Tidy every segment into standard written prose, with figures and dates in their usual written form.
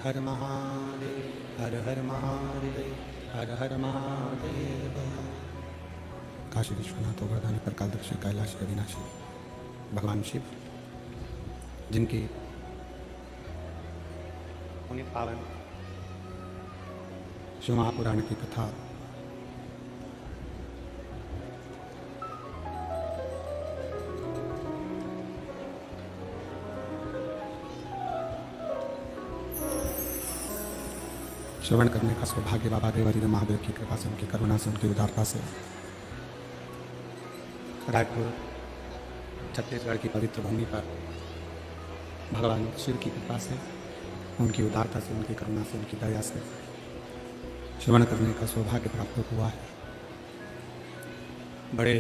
हर महादेव, हर हर महादेव, हर हर महादेव। काशी विश्वनाथ गोवर्धन पर कालदर्शी कैलाश अविनाशी भगवान शिव, जिनकी पुण्य पावन शिव महापुराण की कथा श्रवण करने का सौभाग्य बाबा देवादिदेव महादेव की कृपा से, उनकी करुणा से, उनकी उदारता से रायपुर छत्तीसगढ़ की पवित्र भूमि पर भगवान शिव की कृपा से, उनकी उदारता से, उनकी करुणा से, उनकी दया से श्रवण करने का सौभाग्य प्राप्त हुआ है। बड़े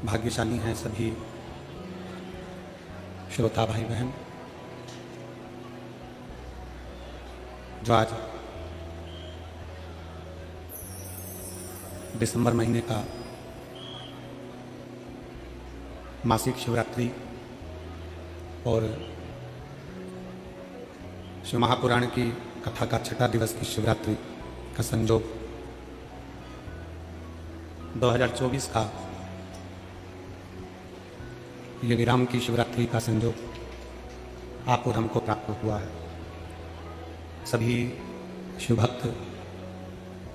भाग्यशाली हैं सभी श्रोता भाई बहन जो आज दिसंबर महीने का मासिक शिवरात्रि और शिव महापुराण की कथा का छठा दिवस की शिवरात्रि का संयोग 2024 का ये विराम की शिवरात्रि का संयोग आप और हमको प्राप्त हुआ है। सभी शिव भक्त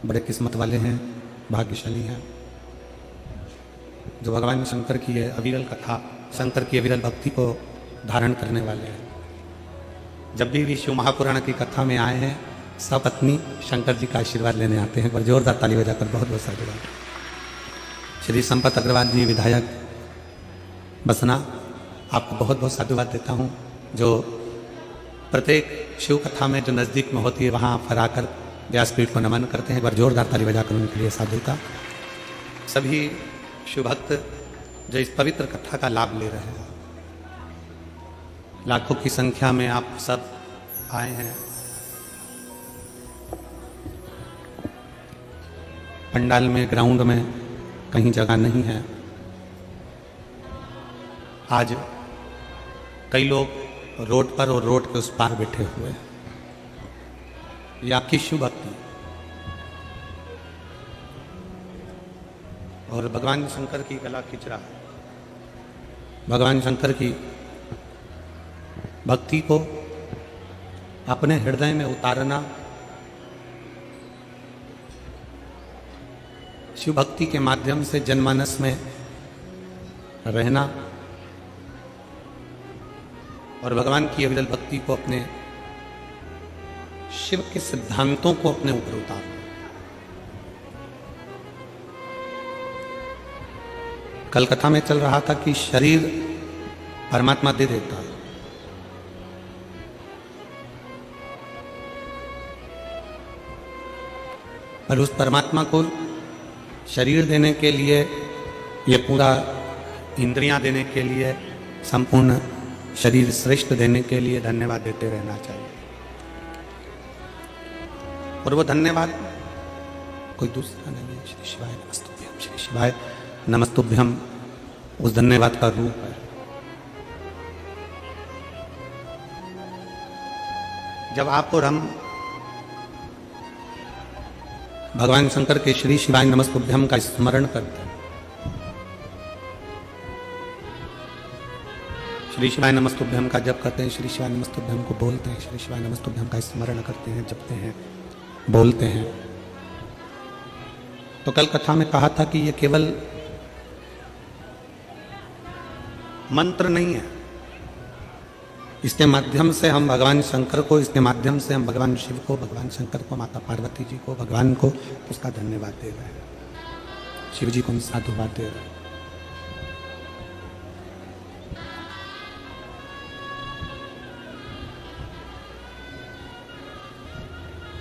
बड़े किस्मत वाले हैं, भाग्यशाली हैं, जो भगवान शंकर की है अविरल कथा, शंकर की अविरल भक्ति को धारण करने वाले हैं। जब भी शिव महापुराण की कथा में आए हैं, सपत्नी शंकर जी का आशीर्वाद लेने आते हैं। पर जोरदार ताली बजाकर बहुत बहुत साधुवाद। श्री संपत अग्रवाल जी विधायक बसना, आपको बहुत बहुत साधुवाद देता हूँ, जो प्रत्येक शिव कथा में जो नज़दीक में होती है वहाँ पर आकर व्यासपीठ को नमन करते हैं। एक बार जोरदार ताली बजाकर उनके लिए साधुता। सभी शिव भक्त जो इस पवित्र कथा का लाभ ले रहे हैं, लाखों की संख्या में आप सब आए हैं। पंडाल में, ग्राउंड में कहीं जगह नहीं है। आज कई लोग रोड पर और रोड के उस पार बैठे हुए हैं। ये आपकी शिव भक्ति और भगवान शंकर की गला खींच रहा है। भगवान शंकर की भक्ति को अपने हृदय में उतारना, शिव भक्ति के माध्यम से जनमानस में रहना और भगवान की अविरल भक्ति को, अपने शिव के सिद्धांतों को अपने ऊपर उतारना। कल कथा में चल रहा था कि शरीर परमात्मा दे देता है, और उस परमात्मा को शरीर देने के लिए, ये पूरा इंद्रियां देने के लिए, संपूर्ण शरीर श्रेष्ठ देने के लिए धन्यवाद देते रहना चाहिए। और वो धन्यवाद कोई दूसरा नहीं है, श्री शिवाय नमस्तुभ्यम, श्री शिवाय नमस्तुभ्यम उस धन्यवाद का रूप है। जब आप और हम भगवान शंकर के श्री शिवाय नमस्तुभ्यम का स्मरण करते हैं, श्री शिवाय नमस्तुभ्यम का जप करते हैं, श्री शिवाय नमस्तुभ्यम को बोलते हैं, श्री शिवाय नमस्तुभ्यम का स्मरण करते हैं, जपते हैं, बोलते हैं, तो कल कथा में कहा था कि ये केवल मंत्र नहीं है। इसके माध्यम से हम भगवान शंकर को, इसके माध्यम से हम भगवान शिव को, भगवान शंकर को, माता पार्वती जी को, भगवान को उसका धन्यवाद दे रहे हैं। शिव जी को हम साधुवाद दे रहे हैं।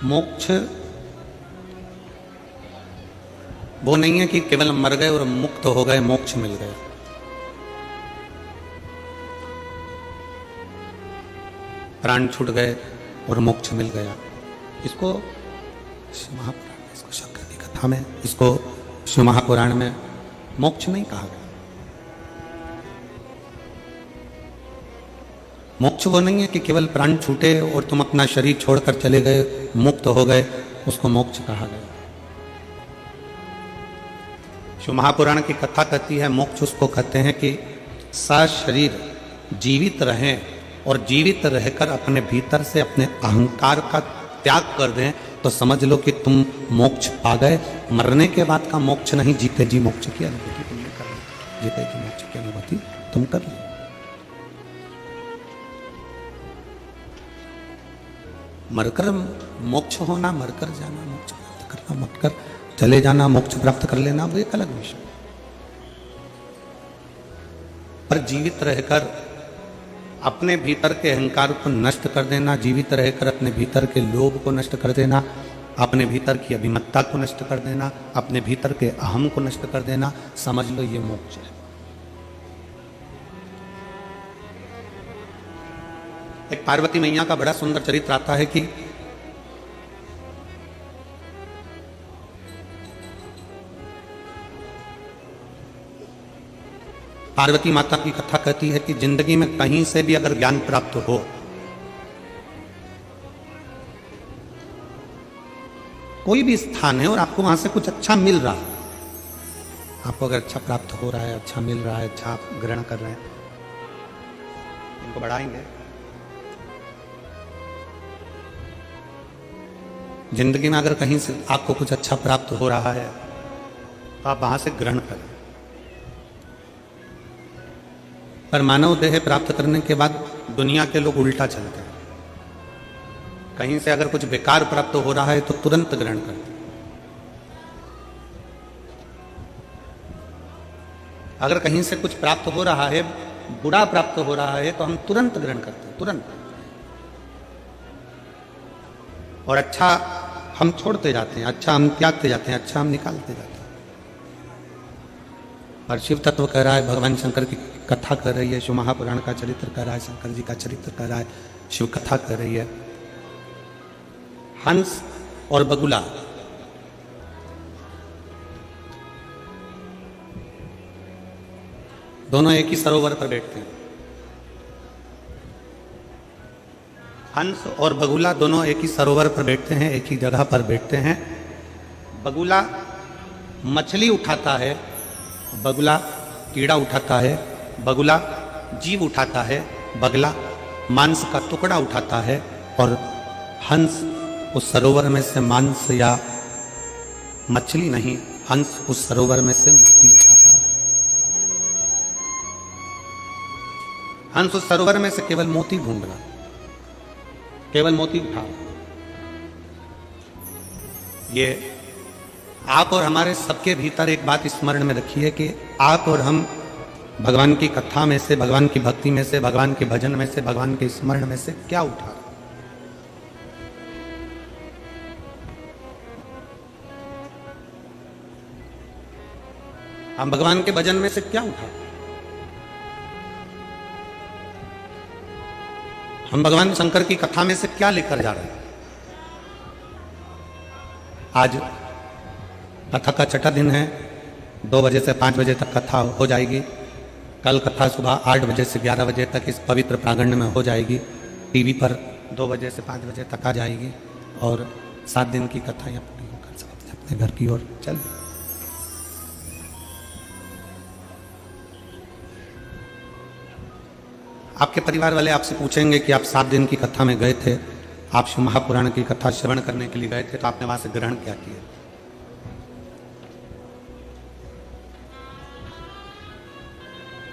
मोक्ष वो नहीं है कि केवल मर गए और मुक्त हो गए, मोक्ष मिल गए। प्राण छूट गए और मोक्ष मिल गया। इसको शिव महापुराण, इसको शंकर की कथा में, इसको शिव महापुराण में मोक्ष नहीं कहा गया। मोक्ष वो नहीं है कि केवल प्राण छूटे और तुम अपना शरीर छोड़कर चले गए, मुक्त हो गए, उसको मोक्ष कहा गया। शिव महापुराण की कथा कहती है मोक्ष उसको कहते हैं कि सशरीर जीवित रहें और जीवित रहकर अपने भीतर से अपने अहंकार का त्याग कर दें, तो समझ लो कि तुम मोक्ष पा गए। मरने के बाद का मोक्ष नहीं, जीते जी मोक्ष की अनुभूति तुमने कर ली, जीते जी मोक्ष की अनुभूति तुम कर ली। मरकर मोक्ष होना, मरकर जाना, मोक्ष प्राप्त करना, मरकर चले जाना, मोक्ष प्राप्त कर लेना, वो एक अलग विषय। पर जीवित रहकर अपने भीतर के अहंकार को नष्ट कर देना, जीवित रहकर अपने भीतर के लोभ को नष्ट कर देना, अपने भीतर की अभिमत्ता को नष्ट कर देना, अपने भीतर के अहम को नष्ट कर देना, समझ लो ये मोक्ष है। एक पार्वती मैया का बड़ा सुंदर चरित्र आता है कि पार्वती माता की कथा कहती है कि जिंदगी में कहीं से भी अगर ज्ञान प्राप्त हो, कोई भी स्थान है और आपको वहां से कुछ अच्छा मिल रहा है, आपको अगर अच्छा प्राप्त हो रहा है, अच्छा मिल रहा है, अच्छा आप ग्रहण कर रहे हैं, इनको बढ़ाएंगे। जिंदगी में अगर कहीं से आपको कुछ अच्छा प्राप्त हो रहा है तो आप वहां से ग्रहण करें। पर मानव देह प्राप्त करने के बाद दुनिया के लोग उल्टा चलते हैं। कहीं से अगर कुछ बेकार प्राप्त हो रहा है तो तुरंत ग्रहण करते हैं। अगर कहीं से कुछ प्राप्त हो रहा है, बुरा प्राप्त हो रहा है, तो हम तुरंत ग्रहण करते हैं, तुरंत। और अच्छा हम छोड़ते जाते हैं, अच्छा हम त्यागते जाते हैं, अच्छा हम निकालते जाते हैं। और शिव तत्व कह रहा है, भगवान शंकर की कथा कर रही है, शिव महापुराण का चरित्र कर रहा है, शंकर जी का चरित्र कर रहा है, शिव कथा कर रही है। हंस और बगुला दोनों एक ही सरोवर पर बैठते हैं। हंस और बगुला दोनों एक ही सरोवर पर बैठते हैं, एक ही जगह पर बैठते हैं। बगुला मछली उठाता है, बगुला कीड़ा उठाता है, बगुला जीव उठाता है, बगुला मांस का टुकड़ा उठाता है, और हंस उस सरोवर में से मांस या मछली नहीं, हंस उस सरोवर में से मोती उठाता है। हंस उस सरोवर में से केवल मोती ढूंढ रहा, केवल मोती उठा। ये आप और हमारे सबके भीतर एक बात स्मरण में रखिए कि आप और हम भगवान की कथा में से, भगवान की भक्ति में से, भगवान के भजन में से, भगवान के स्मरण में से क्या उठा रहे? हम भगवान के भजन में से क्या उठा? हम भगवान शंकर की कथा में से क्या लेकर जा रहे हैं? आज कथा का छठा दिन है, 2 बजे से 5 बजे तक कथा हो जाएगी। कल कथा सुबह 8 बजे से 11 बजे तक इस पवित्र प्रांगण में हो जाएगी। टीवी पर 2 बजे से 5 बजे तक आ जाएगी और 7 दिन की कथा यहाँ पूरी होकर सकते हैं अपने घर की ओर चल। आपके परिवार वाले आपसे पूछेंगे कि आप 7 दिन की कथा में गए थे, आप शिव महापुराण की कथा श्रवण करने के लिए गए थे, तो आपने वहां से ग्रहण क्या किया?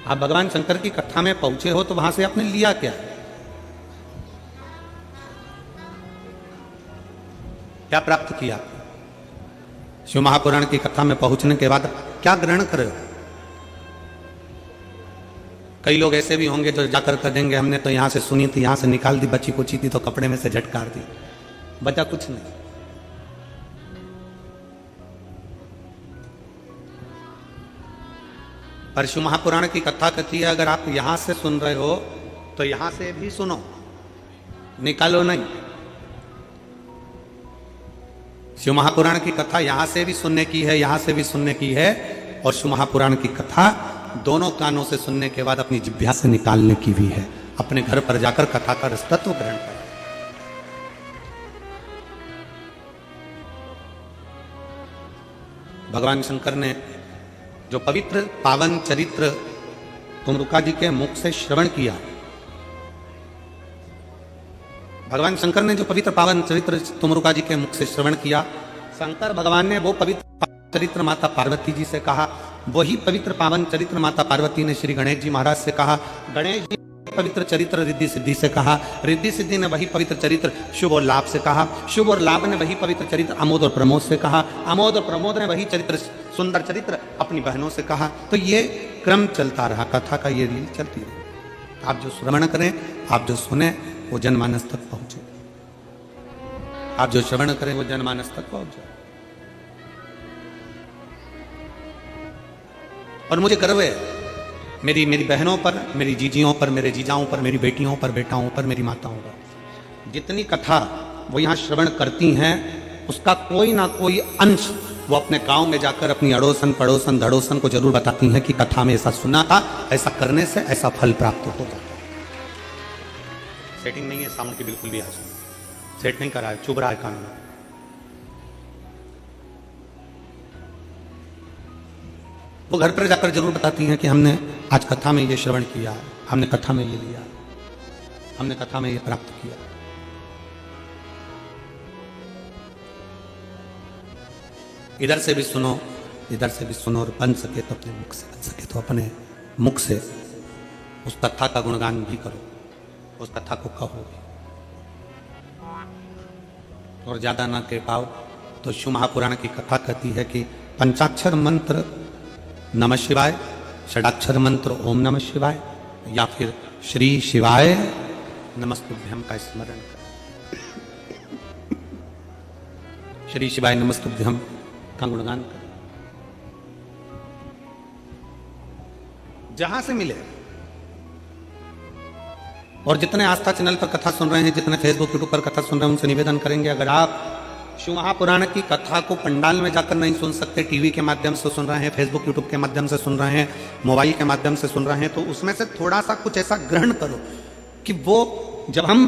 आप भगवान शंकर की कथा में पहुंचे हो तो वहां से आपने लिया क्या? क्या प्राप्त किया? शिव महापुराण की कथा में पहुंचने के बाद क्या ग्रहण कर रहे हो? कई लोग ऐसे भी होंगे जो जाकर कर देंगे, हमने तो यहां से सुनी थी, यहां से निकाल दी, बची कुची थी तो कपड़े में से झटकार दी, बचा कुछ नहीं। पर शिव महापुराण की कथा कहती है अगर आप यहां से सुन रहे हो तो यहां से भी सुनो, निकालो नहीं। शिव महापुराण की कथा यहां से भी सुनने की है, यहां से भी सुनने की है, और शिव महापुराण की कथा दोनों कानों से सुनने के बाद अपनी जिह्वा से निकालने की भी है। अपने घर पर जाकर कथा का रसतत्व ग्रहण करें। भगवान शंकर ने जो पवित्र पावन चरित्र तुमरुका जी के मुख से श्रवण किया, भगवान शंकर ने जो पवित्र पावन चरित्र तुमरुका जी के मुख से श्रवण किया, शंकर भगवान ने वो पवित्र चरित्र माता पार्वती जी से कहा, वही पवित्र पावन चरित्र माता पार्वती ने श्री गणेश जी महाराज से कहा, गणेश जी पवित्र चरित्र रिद्धि सिद्धि से कहा, रिद्धि सिद्धि ने वही पवित्र चरित्र शुभ और लाभ से कहा, शुभ और लाभ ने वही पवित्र चरित्र अमोद और प्रमोद से कहा, अमोद और प्रमोद ने वही चरित्र सुंदर चरित्र अपनी बहनों से कहा। तो ये क्रम चलता रहा, कथा का ये रील चलती रही। आप जो श्रवण करें, आप जो सुने, वो जनमानस तक पहुंचे। आप जो श्रवण करें वो जनमानस तक पहुंच जाए। और मुझे गर्व है मेरी बहनों पर, मेरी जीजियों पर, मेरे जीजाओं पर, मेरी बेटियों पर, बेटाओं पर, मेरी माताओं पर, जितनी कथा वो यहाँ श्रवण करती हैं, उसका कोई ना कोई अंश वो अपने गांव में जाकर अपनी अड़ोसन पड़ोसन धड़ोसन को जरूर बताती हैं कि कथा में ऐसा सुना था, ऐसा करने से ऐसा फल प्राप्त हो जाता है। सेटिंग नहीं है साउंड की बिल्कुल भी, आज सेट नहीं कर रहा है, चुभ रहा है कान में। वो घर पर जाकर जरूर बताती हैं कि हमने आज कथा में ये श्रवण किया, हमने कथा में ये लिया, हमने कथा में ये प्राप्त किया। इधर से भी सुनो, इधर से भी सुनो, और बन सके तो अपने मुख से, बन सके तो अपने मुख से उस कथा का गुणगान भी करो, उस कथा को कहो। और ज्यादा ना कह पाओ तो शिव महापुराण की कथा कहती है कि पंचाक्षर मंत्र नमः शिवाय, षडाक्षर मंत्र ओम नमः शिवाय, या फिर श्री शिवाय नमस्तुभ्यम का स्मरण करें, श्री शिवाय नमस्तुभ्यम का गुणगान करें। जहां से मिले। और जितने आस्था चैनल पर कथा सुन रहे हैं, जितने फेसबुक यूट्यूब पर कथा सुन रहे हैं, उनसे निवेदन करेंगे, अगर आप शिव महापुराण की कथा को पंडाल में जाकर नहीं सुन सकते, टीवी के माध्यम से सुन रहे हैं, फेसबुक यूट्यूब के माध्यम से सुन रहे हैं, मोबाइल के माध्यम से सुन रहे हैं, तो उसमें से थोड़ा सा कुछ ऐसा ग्रहण करो कि वो जब हम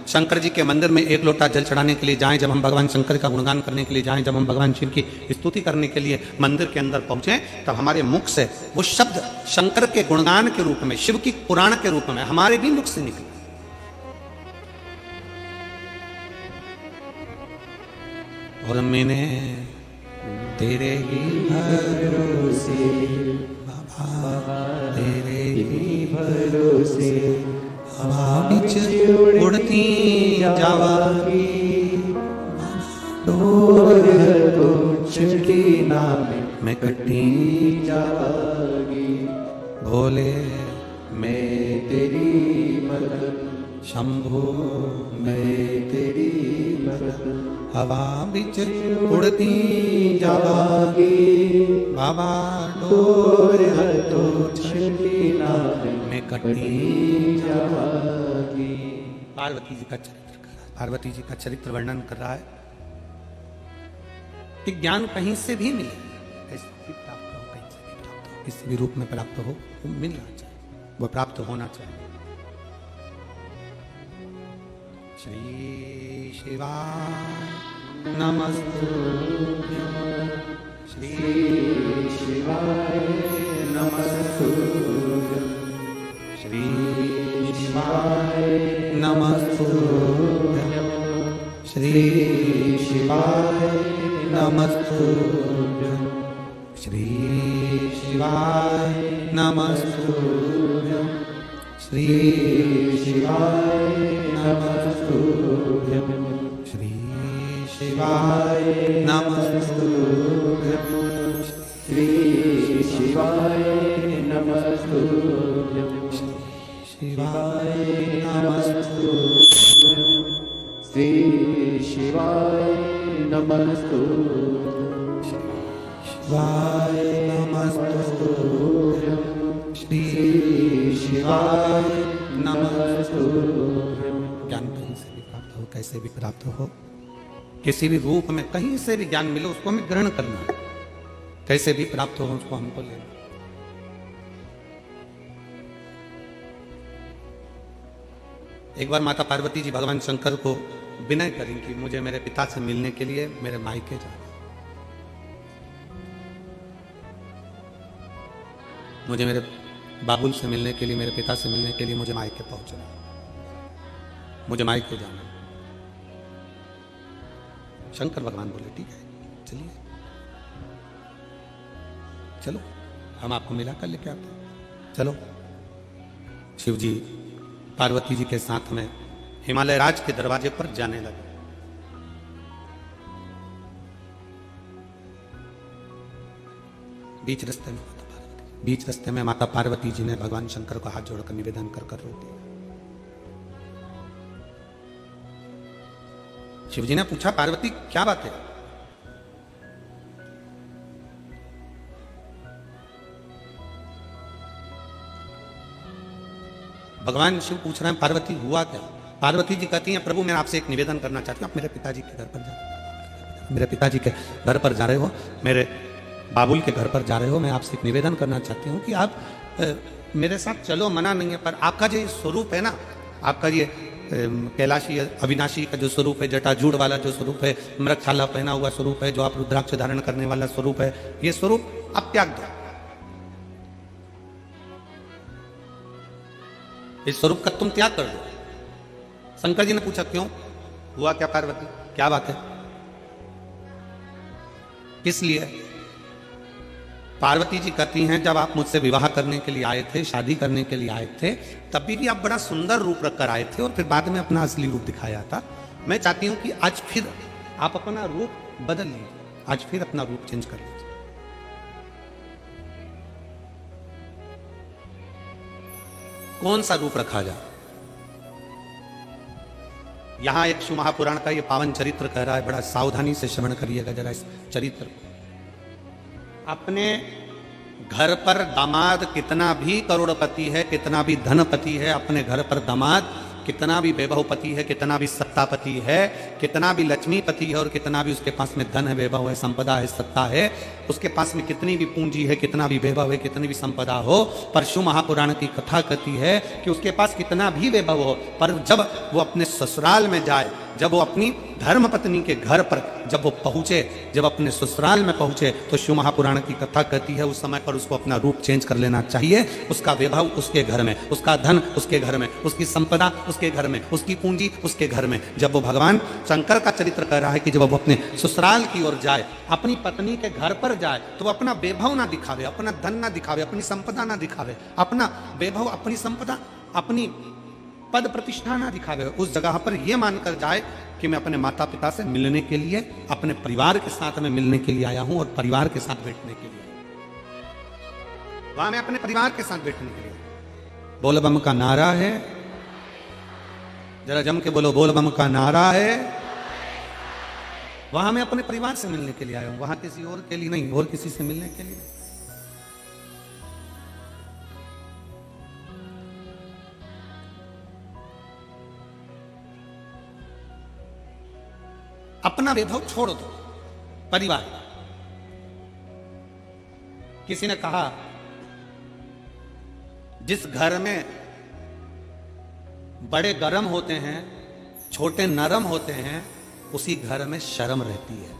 शंकर जी के मंदिर में एक लोटा जल चढ़ाने के लिए जाएं, जब हम भगवान शंकर का गुणगान करने के लिए जाएं, जब हम भगवान शिव की स्तुति करने के लिए मंदिर के अंदर पहुंचे, तब हमारे मुख से वो शब्द शंकर के गुणगान के रूप में, शिव की पुराण के रूप में हमारे भी मुख से निकले। और मैंने तेरे ही भरोसे बाबा, तेरे ही भरोसे हवा बिच उड़ती जावागी, डोर तो चुकी ना मैं कटी जावागी, भोले मैं तेरी मदद, शंभो मैं तेरी मदद, हवा बिच उड़ती जावागी, बाबा डोर तो छुटी ना मैं कटी जावागी। पार्वती जी का चरित्र कर रहा है, पार्वती जी का चरित्र वर्णन कर रहा है कि ज्ञान कहीं से भी मिले, कैसे भी प्राप्त हो, कहीं से भी प्राप्त हो, किसी भी रूप में प्राप्त हो, वो मिलना चाहिए, वो प्राप्त होना चाहिए। श्री शिवाय नमस्तुभ्यं, श्री शिवाय नमस्तुभ्यं, श्री शिवाय नमस्तुभ्यं, श्री शिवाय नमस्तुभ्यं, श्री शिवाय नमस्तुभ्यं, श्री शिवाय नमस्तुभ्यं, श्री शिवाय नमस्तुभ्यं, श्री शिवाय नमस्तुभ्यं, शिवाय नमस्तुभ्यं, श्री शिवाय नमस्तुभ्यं, शिवाय नमस्तुभ्यं, श्री शिवाय नमस्तुभ्यं। ज्ञान कहीं से भी प्राप्त हो, कैसे भी प्राप्त हो, किसी भी रूप में कहीं से भी ज्ञान मिले उसको हमें ग्रहण करना, कैसे भी प्राप्त हो उसको हमको लेना। एक बार माता पार्वती जी भगवान शंकर को विनय करें कि मुझे मेरे पिता से मिलने के लिए मेरे मायके जाना, मुझे मेरे बाबुल से मिलने के लिए, मेरे पिता से मिलने के लिए मुझे मायके पहुंचना, मुझे मायके जाना। शंकर भगवान बोले ठीक है चलिए, चलो हम आपको मिला कर लेके आते हैं। चलो शिव जी पार्वती जी के साथ में हिमालय राज के दरवाजे पर जाने लगे। बीच रास्ते में माता पार्वती जी ने भगवान शंकर को हाथ जोड़कर निवेदन कर रोक दिया। शिव जी ने पूछा पार्वती क्या बात है? भगवान शिव पूछ रहे हैं पार्वती हुआ क्या? पार्वती जी कहती हैं प्रभु मैं आपसे एक निवेदन करना चाहती हूँ, आप मेरे पिताजी के घर पर जा रहे हो, मेरे पिताजी के घर पर जा रहे हो, मेरे बाबुल के घर पर जा रहे हो, मैं आपसे एक निवेदन करना चाहती हूँ कि आप मेरे साथ चलो, मना नहीं है, पर आपका जो स्वरूप है ना, आपका ये कैलाशी अविनाशी का जो स्वरूप है, जटाजूड़ वाला जो स्वरूप है, मृगछाला पहना हुआ स्वरूप है, जो आप रुद्राक्ष धारण करने वाला स्वरूप है, ये स्वरूप आप त्याग दो, इस स्वरूप का तुम त्याग कर दो। शंकर जी ने पूछा क्यों हुआ क्या पार्वती, क्या बात है, किस लिए? पार्वती जी कहती हैं जब आप मुझसे विवाह करने के लिए आए थे, शादी करने के लिए आए थे, तब भी आप बड़ा सुंदर रूप रखकर आए थे और फिर बाद में अपना असली रूप दिखाया था। मैं चाहती हूं कि आज फिर आप अपना रूप बदल लीजिए, आज फिर अपना रूप चेंज कर लीजिए। कौन सा रूप रखा जाए? यहां एक शिव महापुराण का ये पावन चरित्र कह रहा है, बड़ा सावधानी से श्रवण करिएगा जरा इस चरित्र को। अपने घर पर दामाद कितना भी करोड़पति है, कितना भी धनपति है, अपने घर पर दामाद कितना भी वैभवपति है, कितना भी सत्तापति है, कितना भी लक्ष्मीपति है और कितना भी उसके पास में धन है, वैभव है, संपदा है, सत्ता है, उसके पास में कितनी भी पूंजी है, कितना भी वैभव है, कितनी भी संपदा हो, पर शिव महापुराण की कथा कहती है कि उसके पास कितना भी वैभव हो, पर जब वो अपने ससुराल में जाए, जब वो अपनी धर्म पत्नी के घर पर जब वो पहुंचे, जब अपने ससुराल में पहुंचे, तो शिव महापुराण की कथा कहती है उस समय पर उसको अपना रूप चेंज कर लेना चाहिए। उसका वैभव उसके घर में, उसका धन उसके घर में, उसकी संपदा उसके घर में, उसकी पूंजी उसके घर में। जब वो भगवान शंकर का चरित्र कह रहा है कि जब वो अपने ससुराल की ओर जाए, अपनी पत्नी के घर पर जाए, तो वो अपना वैभव ना दिखावे, अपना धन ना दिखावे, अपनी संपदा ना दिखावे, अपना वैभव, अपनी संपदा, अपनी पद प्रतिष्ठा ना दिखावे। उस जगह पर यह मानकर जाए कि मैं अपने माता पिता से मिलने के लिए, अपने परिवार के साथ में मिलने के लिए आया हूं और परिवार के साथ बैठने के लिए, वहां मैं अपने परिवार के साथ बैठने के लिए। बोल बम का नारा है, जरा जम के बोलो, बोल बम का नारा है। वहां मैं अपने परिवार से मिलने के लिए आया हूं, वहां किसी और के लिए नहीं, और किसी से मिलने के लिए नहीं। अपना वैभव छोड़ दो, परिवार। किसी ने कहा जिस घर में बड़े गरम होते हैं, छोटे नरम होते हैं, उसी घर में शर्म रहती है।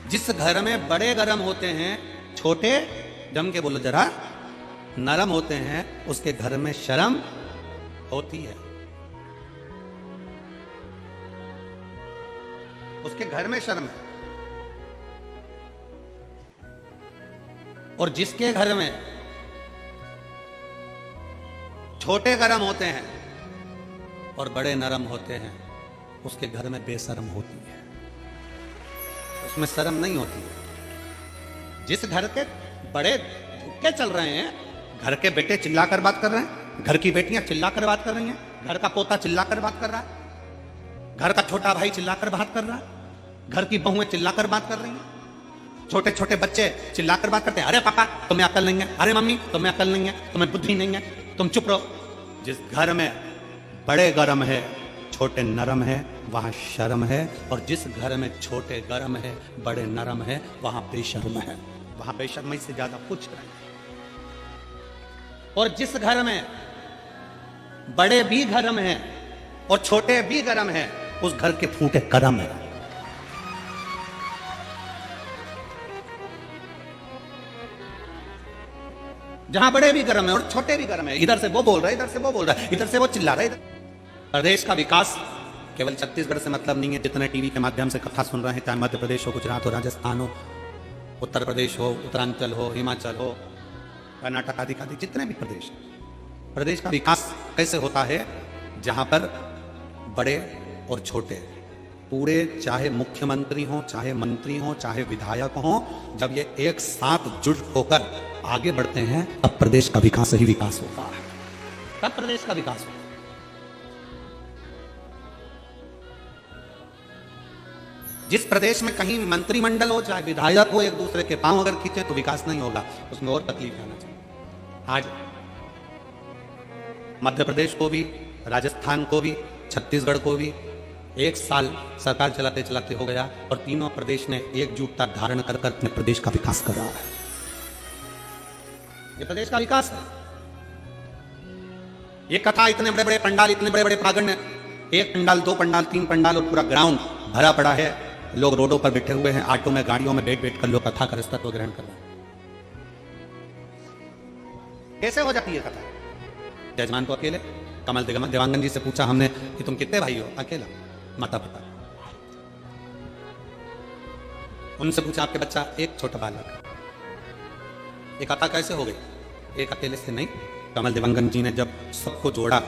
जिस घर में बड़े गरम होते हैं, छोटे जम के बोलो जरा नरम होते हैं, उसके घर में शर्म होती है। उसके घर में शर्म है। और जिसके घर में छोटे गरम होते हैं और बड़े नरम होते हैं, उसके घर में बेशर्म होती है, उसमें शर्म नहीं होती है। जिस घर के बड़े भूखे चल रहे हैं, घर के बेटे चिल्लाकर बात कर रहे हैं, घर की बेटियां चिल्लाकर बात कर रही हैं, घर का पोता चिल्लाकर बात कर रहा है, घर का छोटा भाई चिल्लाकर बात कर रहा है, घर की बहुएं चिल्लाकर बात कर रही हैं, छोटे छोटे बच्चे चिल्लाकर बात करते हैं, अरे पापा तुम्हें अकल नहीं है, अरे मम्मी तुम्हें अकल नहीं है, तुम्हें बुद्धि नहीं है, तुम चुप रहो। जिस घर में बड़े गरम है, छोटे नरम है, वहां शर्म है। और जिस घर में छोटे गरम है, बड़े नरम है, वहां बेशर्म है। वहां बेशर्मी से ज्यादा कुछ नहीं। और जिस घर में बड़े भी गरम हैं और छोटे भी गरम हैं, उस घर के फूटे कदम है। जहां बड़े भी गरम है और छोटे भी गरम है, इधर से वो बोल रहा है, इधर से वो बोल रहा है, इधर से वो चिल्ला रहा है। प्रदेश का विकास केवल छत्तीसगढ़ से मतलब नहीं है। जितने टीवी के माध्यम से कथा सुन रहे हैं, चाहे मध्य प्रदेश हो, गुजरात हो, राजस्थान हो, उत्तर प्रदेश हो, उत्तरांचल हो, हिमाचल हो, कर्नाटक आदि आदि जितने भी प्रदेश का विकास कैसे होता है? जहां पर बड़े और छोटे पूरे, चाहे मुख्यमंत्री हो, चाहे मंत्री हो, चाहे विधायक हो, जब ये एक साथ जुट होकर आगे बढ़ते हैं, तब प्रदेश का विकास ही विकास होता है। तब प्रदेश का विकास होता है। जिस प्रदेश में कहीं मंत्रिमंडल हो, चाहे विधायक हो, एक दूसरे के पांव अगर खींचे तो विकास नहीं होगा, उसमें और तकलीफ आना चाहिए। आज मध्य प्रदेश को भी, राजस्थान को भी, छत्तीसगढ़ को भी एक साल सरकार चलाते चलाते हो गया और तीनों प्रदेश ने एकजुटता धारण कर अपने प्रदेश का विकास कर रहा है। ये प्रदेश का विकास है। ये कथा, इतने बड़े बड़े पंडाल, इतने बड़े बड़े प्रांगण, एक पंडाल, दो पंडाल, तीन पंडाल और पूरा ग्राउंड भरा पड़ा है। लोग रोडों पर बैठे हुए हैं, ऑटो में, गाड़ियों में बैठ बैठ कर लोग कथा का रस्तत्व ग्रहण कर रहे हैं। कैसे हो जाती है कथा? जजमान को अकेले, कमल देवांगन जी से पूछा हमने कि तुम कितने भाई हो? अकेला, माता पिता। उनसे पूछा आपके बच्चा? एक छोटा बालक। ये कथा कैसे हो गई? एक अकेले से नहीं। कमल देवांगन जी ने जब सबको जोड़ा,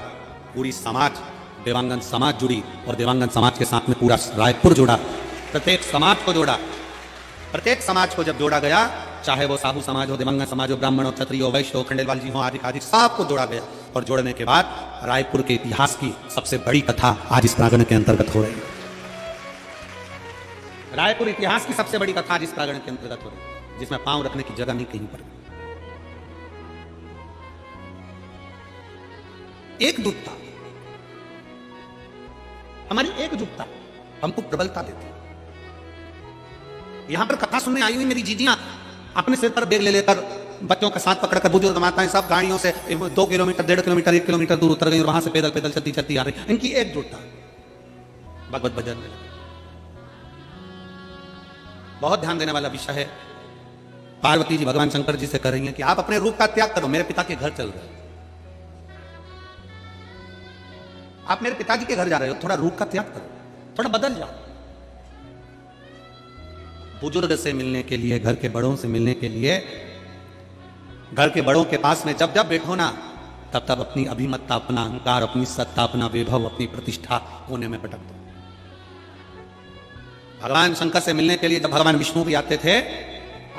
पूरी समाज, देवांगन समाज जुड़ी और देवांगन समाज के साथ में पूरा रायपुर जुड़ा, प्रत्येक समाज को जोड़ा। प्रत्येक समाज को जब जोड़ा गया, चाहे वो साहू समाज हो, देवांगन समाज हो, ब्राह्मण हो, क्षत्रिय हो, वैश्य हो, खंडेलवाल जी हो, आदि आदि सबको जोड़ा गया। और जोड़ने के बाद रायपुर के इतिहास की सबसे बड़ी कथा आज इस प्रांगण के अंतर्गत हो रही है। रायपुर इतिहास की सबसे बड़ी कथा आज इस प्रांगण के अंतर्गत हो रही है, जिसमें पांव रखने की जगह नहीं कहीं पर। एकजुटता, हमारी एकजुटता हमको प्रबलता देती है। यहां पर कथा सुनने आई हुई मेरी जीजियां अपने सिर पर बैग ले लेकर, बच्चों के साथ पकड़कर, बुजुर्ग माताएं सब गाड़ियों से 2 किलोमीटर, 1.5 किलोमीटर, 1 किलोमीटर दूर उतर गई और वहां से पैदल पैदल चलती चलती आ रही। इनकी एकजुटता, भगवत भजन में बहुत ध्यान देने वाला विषय है। पार्वती जी भगवान शंकर जी से कह रही हैं कि आप अपने रूप का त्याग करो, मेरे पिता के घर चल रहे हो। आप मेरे पिताजी के घर जा रहे हो, थोड़ा रूप का त्याग करो, थोड़ा बदल जाओ। बुजुर्ग से मिलने के लिए, घर के बड़ों से मिलने के लिए, घर के बड़ों के पास में जब जब बैठो ना, तब तब अपनी अभिमत्ता, अपना अहंकार, अपनी सत्ता, अपना वैभव, अपनी प्रतिष्ठा होने में भटक दो। भगवान शंकर से मिलने के लिए जब भगवान विष्णु भी आते थे,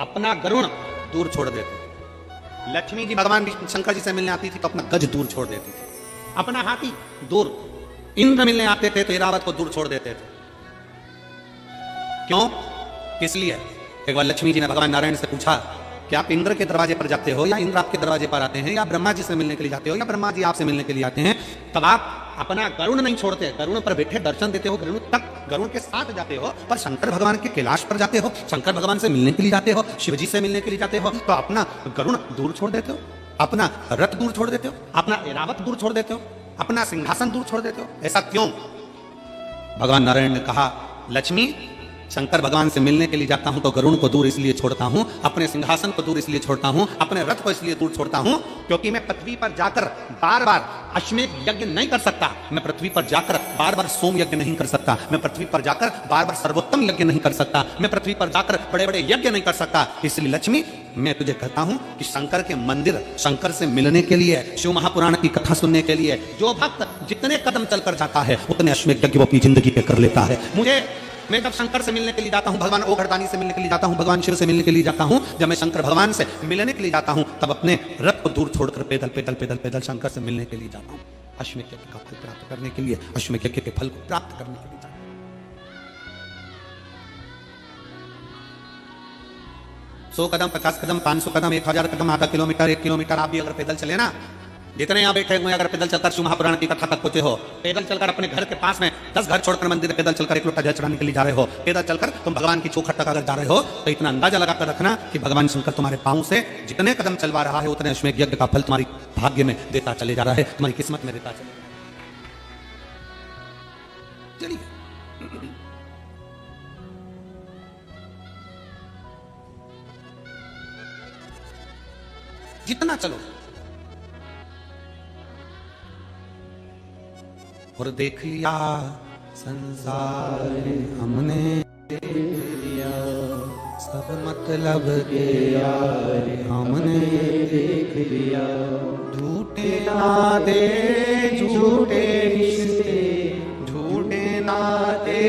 अपना गरुण दूर छोड़ देते। लक्ष्मी जी भगवान शंकर जी से मिलने आती थी तो अपना गज दूर छोड़ देती थी, अपना हाथी दूर। इंद्र मिलने आते थे तो ऐरावत को दूर छोड़ देते थे। क्यों? किस लिए? एक बार लक्ष्मी जी ने भगवान नारायण से पूछा कि आप इंद्र के दरवाजे पर जाते हो या इंद्र आपके दरवाजे पर आते हैं, या ब्रह्मा जी से मिलने के लिए जाते हो या ब्रह्मा जी आपसे मिलने के लिए आते हैं? तब आप अपना गरुण नहीं छोड़ते, गरुण पर बैठे दर्शन देते हो, गरुण तक, गरुण के साथ जाते हो, पर शंकर भगवान के कैलाश पर जाते हो, शंकर भगवान से मिलने के लिए जाते हो, शिव जी से मिलने के लिए जाते हो, तो अपना गरुण दूर छोड़ देते हो, अपना रथ दूर छोड़ देते हो, अपना ऐरावत दूर छोड़ देते हो, अपना सिंहासन दूर छोड़ देते हो। ऐसा क्यों? भगवान नारायण ने कहा, लक्ष्मी, शंकर भगवान से मिलने के लिए जाता हूं तो गरुण को दूर इसलिए छोड़ता हूं, अपने सिंहासन को दूर इसलिए छोड़ता हूं, अपने रथ को इसलिए दूर छोड़ता हूं, क्योंकि मैं पृथ्वी पर जाकर बार बार अश्वमेध यज्ञ नहीं कर सकता, मैं पृथ्वी पर जाकर बार बार सोम यज्ञ नहीं कर सकता, मैं पृथ्वी पर जाकर बार बार सर्वोत्तम यज्ञ नहीं कर सकता, मैं पृथ्वी पर जाकर बड़े बड़े यज्ञ नहीं कर सकता। इसलिए लक्ष्मी, मैं तुझे कहता हूं कि शंकर के मंदिर, शंकर से मिलने के लिए, शिव महापुराण की कथा सुनने के लिए जो भक्त जितने कदम चलकर जाता है, उतने अश्वमेध यज्ञ वो अपनी जिंदगी पे कर लेता है। मैं जब शंकर से मिलने के लिए जाता हूं, भगवान ओघड़दानी से मिलने के लिए जाता हूं, भगवान शिव से मिलने के लिए जाता हूं, जब मैं शंकर भगवान से मिलने के लिए जाता हूं, तब अपने रथ को दूर छोड़कर पैदल पैदल पैदल पैदल शंकर से मिलने के लिए जाता हूं, अश्वमेध यज्ञ का फल प्राप्त करने के लिए, अश्वमेध यज्ञ के फल को प्राप्त करने के लिए जाता हूं। 100 कदम, 50 कदम, 500 कदम, 1000 कदम, आधा किलोमीटर, 1 किलोमीटर आप भी अगर पैदल चले ना, जितने यहाँ बैठे हुए अगर पैदल चलकर शिव महापुराण की कथा तक पहुंचे हो, पैदल चलकर अपने घर के पास में 10 घर छोड़कर मंदिर में पैदल चलकर एक लोटा जल चढ़ाने के लिए जा रहे हो, पैदल चलकर तुम भगवान की चौखट तक अगर जा रहे हो, तो इतना अंदाजा लगाकर रखना कि भगवान शंकर तुम्हारे पांव से जितने कदम चलवा रहा है उतने अश्वमेध यज्ञ का फल तुम्हारी भाग्य में देता चले जा रहा है, तुम्हारी किस्मत में देता चलिए। जितना चलो और देख लिया संसार हमने, देख लिया सब मतलब के यार हमने, देख लिया झूठे नाते झूठे रिश्ते, झूठे नाते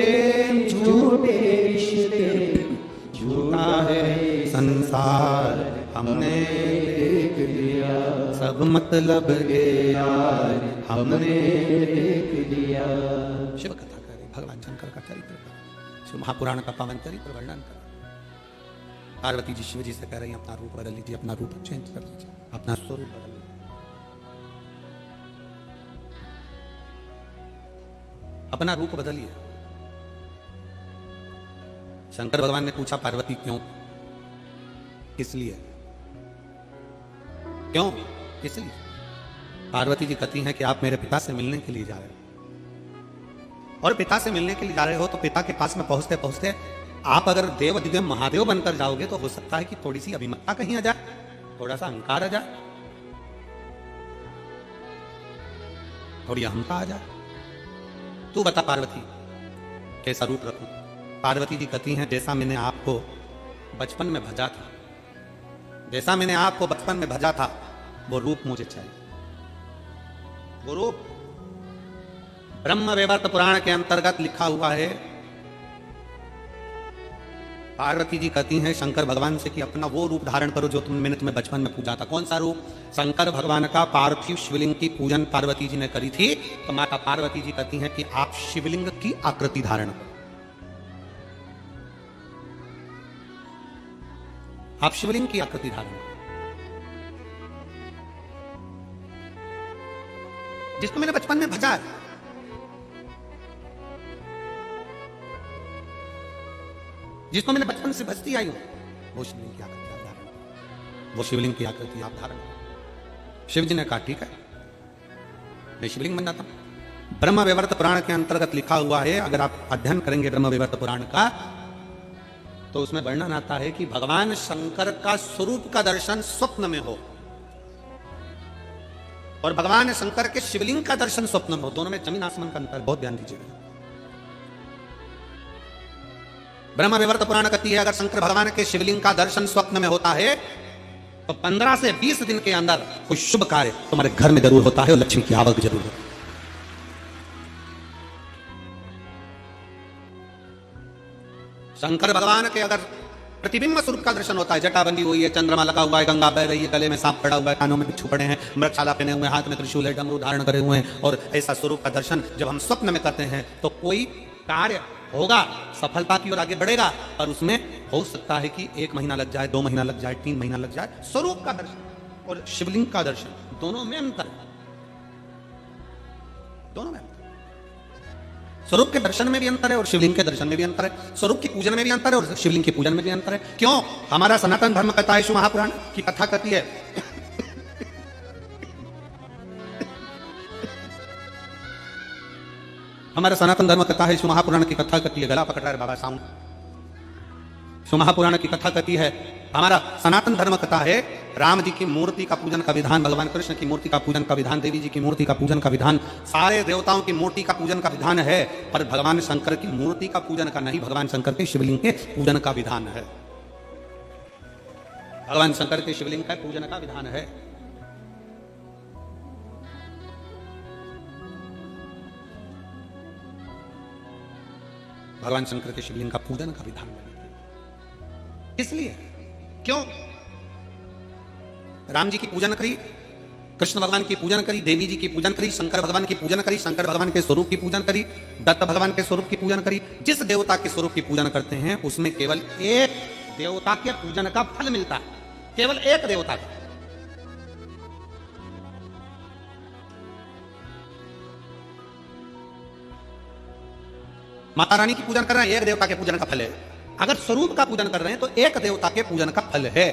झूठे रिश्ते, झूठा है संसार हमने देख लिया सब मतलब के यार हमने देख लिया। शिव कथा करें, भगवान शंकर का चरित्र, शिव महापुराण का पावन चरित्र वर्णन करें। पार्वती जी शिव जी से कह रही हैं अपना रूप बदल लीजिए, अपना रूप चेंज कर लीजिए, अपना स्वरूप बदल लीजिए। अपना रूप बदलिए। शंकर भगवान ने पूछा पार्वती क्यों? इसलिए। क्यों? इसलिए। पार्वती जी कहती हैं कि आप मेरे पिता से मिलने के लिए जा रहे हो, और पिता से मिलने के लिए जा रहे हो तो पिता के पास में पहुंचते पहुंचते आप अगर देव दिव्य महादेव बनकर जाओगे तो हो सकता है कि थोड़ी सी अभिमतता कहीं आ जाए, थोड़ा सा अहंकार आ जाए, थोड़ी अहमता आ जाए। तू बता पार्वती कैसा रूप रखूं? पार्वती जी कहती हैं जैसा मैंने आपको बचपन में भजा था, जैसा मैंने आपको बचपन में भजा था वो रूप मुझे चाहिए। वो रूप ब्रह्म वैवर्त पुराण के अंतर्गत लिखा हुआ है। पार्वती जी कहती हैं शंकर भगवान से कि अपना वो रूप धारण करो जो मैंने तुम्हें बचपन में पूजा था। कौन सा रूप? शंकर भगवान का पार्थिव शिवलिंग की पूजन पार्वती जी ने करी थी, तो माता पार्वती जी कहती हैं कि आप शिवलिंग की आकृति धारण करो, आप शिवलिंग की आकृति धारण करो। जिसको मैंने बचपन में भजा है, जिसको मैंने बचपन से भजती आई हूं, वो शिवलिंग की आकृति आप धारण करो, वो शिवलिंग की आकृति आप धारण करो। शिव जी ने कहा ठीक है, मैं शिवलिंग बन जाता हूं। ब्रह्म वैवर्त पुराण के अंतर्गत लिखा हुआ है, अगर आप अध्ययन करेंगे ब्रह्म वैवर्त पुराण का तो उसमें वर्णन आता है कि भगवान शंकर का स्वरूप का दर्शन स्वप्न में हो और भगवान शंकर के शिवलिंग का दर्शन स्वप्न में हो, दोनों में जमीन आसमान का अंतर, बहुत ध्यान दीजिएगा। ब्रह्म वैवर्त पुराण कहती है अगर शंकर भगवान के शिवलिंग का दर्शन स्वप्न में होता है तो 15 से 20 दिन के अंदर कोई शुभ कार्य तुम्हारे घर में जरूर होता है और लक्ष्मी की आवक जरूर होती है। शंकर भगवान के अगर प्रतिबिंब स्वरूप का दर्शन होता है, जटाबंदी हुई है, चंद्रमा लगा हुआ है, गंगा बह रही है, गले में सांप पड़ा हुआ है, कानों में बिच्छू पड़े हैं, मृगशाला पहने हुए, हाथ में त्रिशूल है, डमरू धारण करे हुए हैं, और ऐसा स्वरूप का दर्शन जब हम स्वप्न में करते हैं तो कोई कार्य होगा, सफलता की ओर आगे बढ़ेगा, पर उसमें हो सकता है कि 1 महीना लग जाए, 2 महीना लग जाए, 3 महीना लग जाए। स्वरूप का दर्शन और शिवलिंग का दर्शन दोनों में अंतर है, दोनों में अंतर। स्वरूप के दर्शन में भी अंतर है और शिवलिंग के दर्शन में भी अंतर है, स्वरूप की पूजन में भी अंतर है और शिवलिंग की पूजन में भी अंतर है। क्यों? हमारा सनातन धर्म कहता है, शिव महापुराण की कथा कहती है हमारा सनातन धर्म कहता है, शिव महापुराण की कथा कहती है, गला पकड़ रहा है बाबा साउंड। शिव महापुराण की कथा कहती है, हमारा सनातन धर्म कहता है राम जी की मूर्ति का पूजन का विधान, भगवान कृष्ण की मूर्ति का पूजन का विधान, देवी जी की मूर्ति का पूजन का विधान, सारे देवताओं की मूर्ति का पूजन का विधान है, पर भगवान शंकर की मूर्ति का पूजन का नहीं, भगवान शंकर के शिवलिंग के पूजन का विधान है। भगवान शंकर के शिवलिंग का पूजन का विधान है। भगवान शंकर के शिवलिंग का पूजन का विधान है। इसलिए क्यों? राम जी की पूजन करी, कृष्ण भगवान की पूजन करी, देवी जी की पूजन करी, शंकर भगवान की पूजन करी, शंकर भगवान के स्वरूप की पूजन करी, दत्त भगवान के स्वरूप की पूजन करी। जिस देवता के स्वरूप की पूजन करते हैं उसमें केवल एक देवता के पूजन का फल मिलता है, केवल एक देवता का। माता रानी की पूजन कर रहे हैं, एक देवता के पूजन का फल है। अगर स्वरूप का पूजन कर रहे हैं तो एक देवता के पूजन का फल है।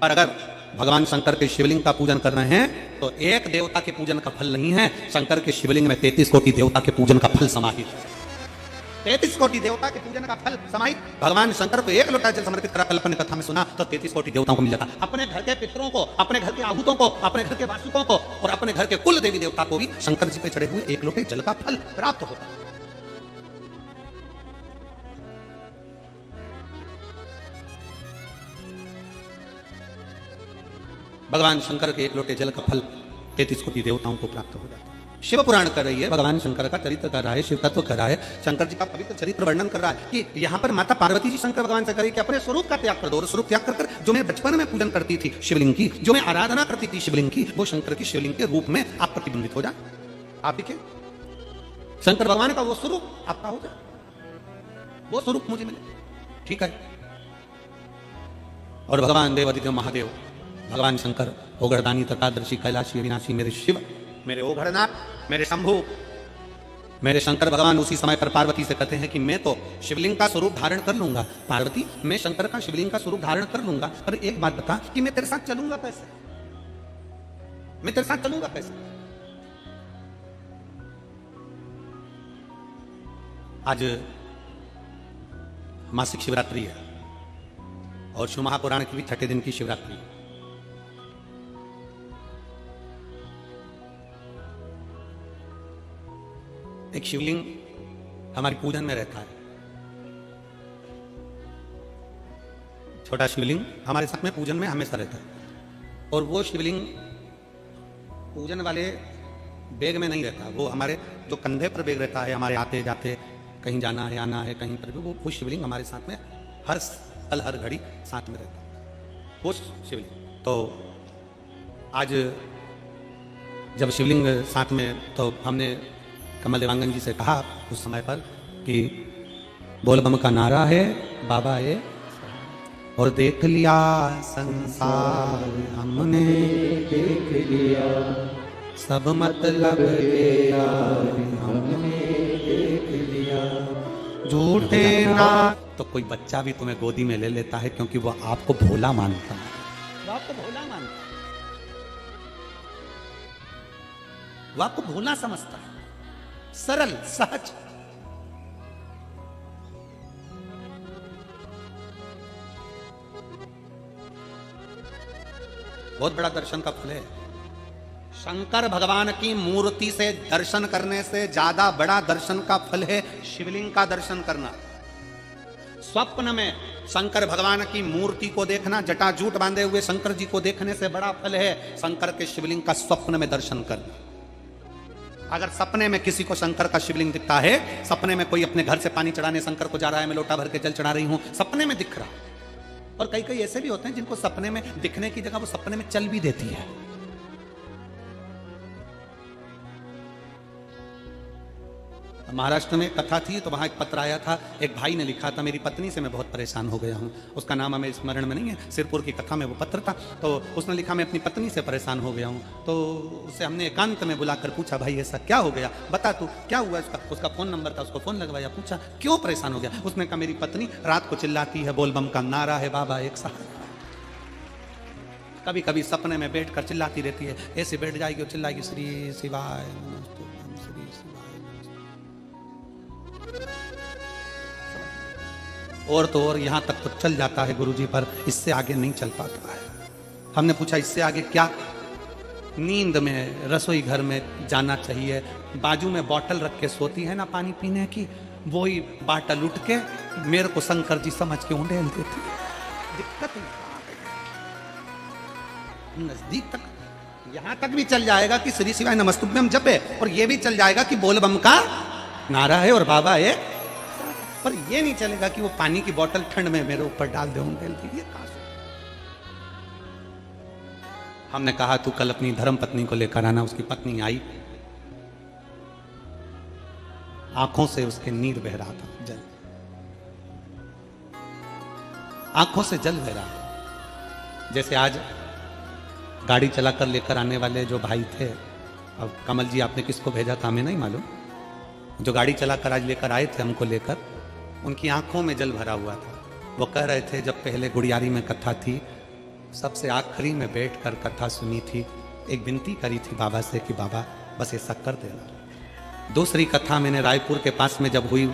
और अगर भगवान शंकर के शिवलिंग का पूजन कर रहे हैं तो एक देवता के पूजन का फल नहीं है, शंकर के शिवलिंग में 33 कोटि देवता के पूजन का फल समाहित है। 33 कोटि देवता के पूजन का फल समाहित। भगवान शंकर को एक लोटा जल समर्पित करा, कल अपने कथा में सुना, तो 33 कोटि देवताओं को मिल जाता। अपने घर के पितरों को, अपने घर के आहूतों को, अपने घर के वासुकों को और अपने घर के कुल देवी देवता को भी शंकर जी पे चढ़े हुए एक लोटे जल का फल प्राप्त होता। भगवान शंकर के एक लोटे जल का फल 33 कोटि देवताओं को प्राप्त हो जाता है। शिव पुराण कर रही है, भगवान शंकर का चरित्र कर रहा है, शिव तत्व कर रहा है, शंकर जी का पवित्र चरित्र वर्णन कर रहा है कि यहाँ पर माता पार्वती जी शंकर भगवान से करें कि अपने स्वरूप का त्याग कर दो, और स्वरूप त्याग कर जो मैं बचपन में पूजन करती थी शिवलिंग की, जो मैं आराधना करती थी शिवलिंग की, वो शंकर की शिवलिंग के रूप में आप प्रतिबिंबित हो जाए। आप दिखे शंकर भगवान का वो स्वरूप आपका हो जाए, वो स्वरूप मुझे मिले, ठीक है। और भगवान देवादिदेव महादेव, भगवान शंकर ओगरदानी तथादर्शी कैलाशी अविनाशी मेरे शिव, मेरे ओघड़नाथ, मेरे शंभु, मेरे शंकर भगवान उसी समय पर पार्वती से कहते हैं कि मैं तो शिवलिंग का स्वरूप धारण कर लूंगा, पार्वती मैं शंकर का शिवलिंग का स्वरूप धारण कर लूंगा, पर एक बात बता कि मैं तेरे साथ चलूंगा कैसे, मैं तेरे साथ चलूंगा कैसे। आज मासिक शिवरात्रि है और शिव महापुराण की भी छठे दिन की शिवरात्रि है। एक शिवलिंग हमारी पूजन में रहता है, छोटा शिवलिंग हमारे साथ में पूजन में हमेशा रहता है, और वो शिवलिंग पूजन वाले बैग में नहीं रहता, वो हमारे जो कंधे पर बैग रहता है, हमारे आते जाते कहीं जाना है आना है कहीं पर भी, वो शिवलिंग हमारे साथ में हर पल हर घड़ी साथ में रहता है वो शिवलिंग। तो आज जब शिवलिंग साथ में, तो हमने कमल देवांगन जी से कहा उस समय पर कि बोल बम का नारा है बाबा है, और देख लिया संसार हमने, देख लिया सब मतलब हमने देख लिया, झूठे ना। तो कोई बच्चा भी तुम्हें गोदी में ले लेता है क्योंकि वो आपको भोला मानता है, वो आपको भोला मानता है, वो आपको भोला समझता है, सरल सहज। बहुत बड़ा दर्शन का फल है। शंकर भगवान की मूर्ति से दर्शन करने से ज्यादा बड़ा दर्शन का फल है शिवलिंग का दर्शन करना। स्वप्न में शंकर भगवान की मूर्ति को देखना, जटाजूट बांधे हुए शंकर जी को देखने से बड़ा फल है शंकर के शिवलिंग का स्वप्न में दर्शन करना। अगर सपने में किसी को शंकर का शिवलिंग दिखता है, सपने में कोई अपने घर से पानी चढ़ाने शंकर को जा रहा है, मैं लोटा भर के जल चढ़ा रही हूं, सपने में दिख रहा। और कई कई ऐसे भी होते हैं जिनको सपने में दिखने की जगह वो सपने में चल भी देती है। महाराष्ट्र में कथा थी तो वहां एक पत्र आया था, एक भाई ने लिखा था, मेरी पत्नी से मैं बहुत परेशान हो गया हूं, उसका नाम हमें स्मरण में नहीं है, सिरपुर की कथा में वो पत्र था। तो उसने लिखा मैं अपनी पत्नी से परेशान हो गया हूं। तो उसे हमने एकांत में बुलाकर पूछा भाई ऐसा क्या हो गया, बता तू क्या हुआ। उसका फोन नंबर था, उसको फोन लगवाया, पूछा क्यों परेशान हो गया। उसने कहा मेरी पत्नी रात को चिल्लाती है बोल बम का नारा है बाबा एक साथ, कभी कभी सपने में बैठ कर चिल्लाती रहती है, ऐसे बैठ जाएगी और चिल्लाएगी श्री शिवाय श्री शिवाय। और तो और यहां तक तो चल जाता है गुरुजी, पर इससे आगे नहीं चल पाता है। हमने पूछा इससे आगे क्या। नींद में रसोई घर में जाना चाहिए, बाजू में बोतल रख के सोती है ना पानी पीने की, वही बाटल उठ के मेरे को शंकर जी समझ के उंडेल देती है। दिक्कत नजदीक तक, यहां तक भी चल जाएगा कि श्री शिवाय नमस्तुभ्यम जपे, और ये भी चल जाएगा कि बोल बम का नारा है और बाबा है, पर ये नहीं चलेगा कि वो पानी की बोतल ठंड में मेरे ऊपर डाल दे उंडेल दी। हमने कहा तू कल अपनी धर्म पत्नी को लेकर आना। उसकी पत्नी आई, आंखों से उसके नीर बह रहा था, जल, आंखों से जल बह रहा था। जैसे आज गाड़ी चलाकर लेकर आने वाले जो भाई थे, अब कमल जी आपने किसको भेजा था हमें नहीं मालूम, जो गाड़ी चलाकर आज लेकर आए थे हमको लेकर, उनकी आंखों में जल भरा हुआ था। वो कह रहे थे जब पहले गुड़ियारी में कथा थी, सबसे आखिरी में बैठकर कथा सुनी थी, एक विनती करी थी बाबा से कि बाबा बस ऐसा कर देना। दूसरी कथा मैंने रायपुर के पास में जब हुई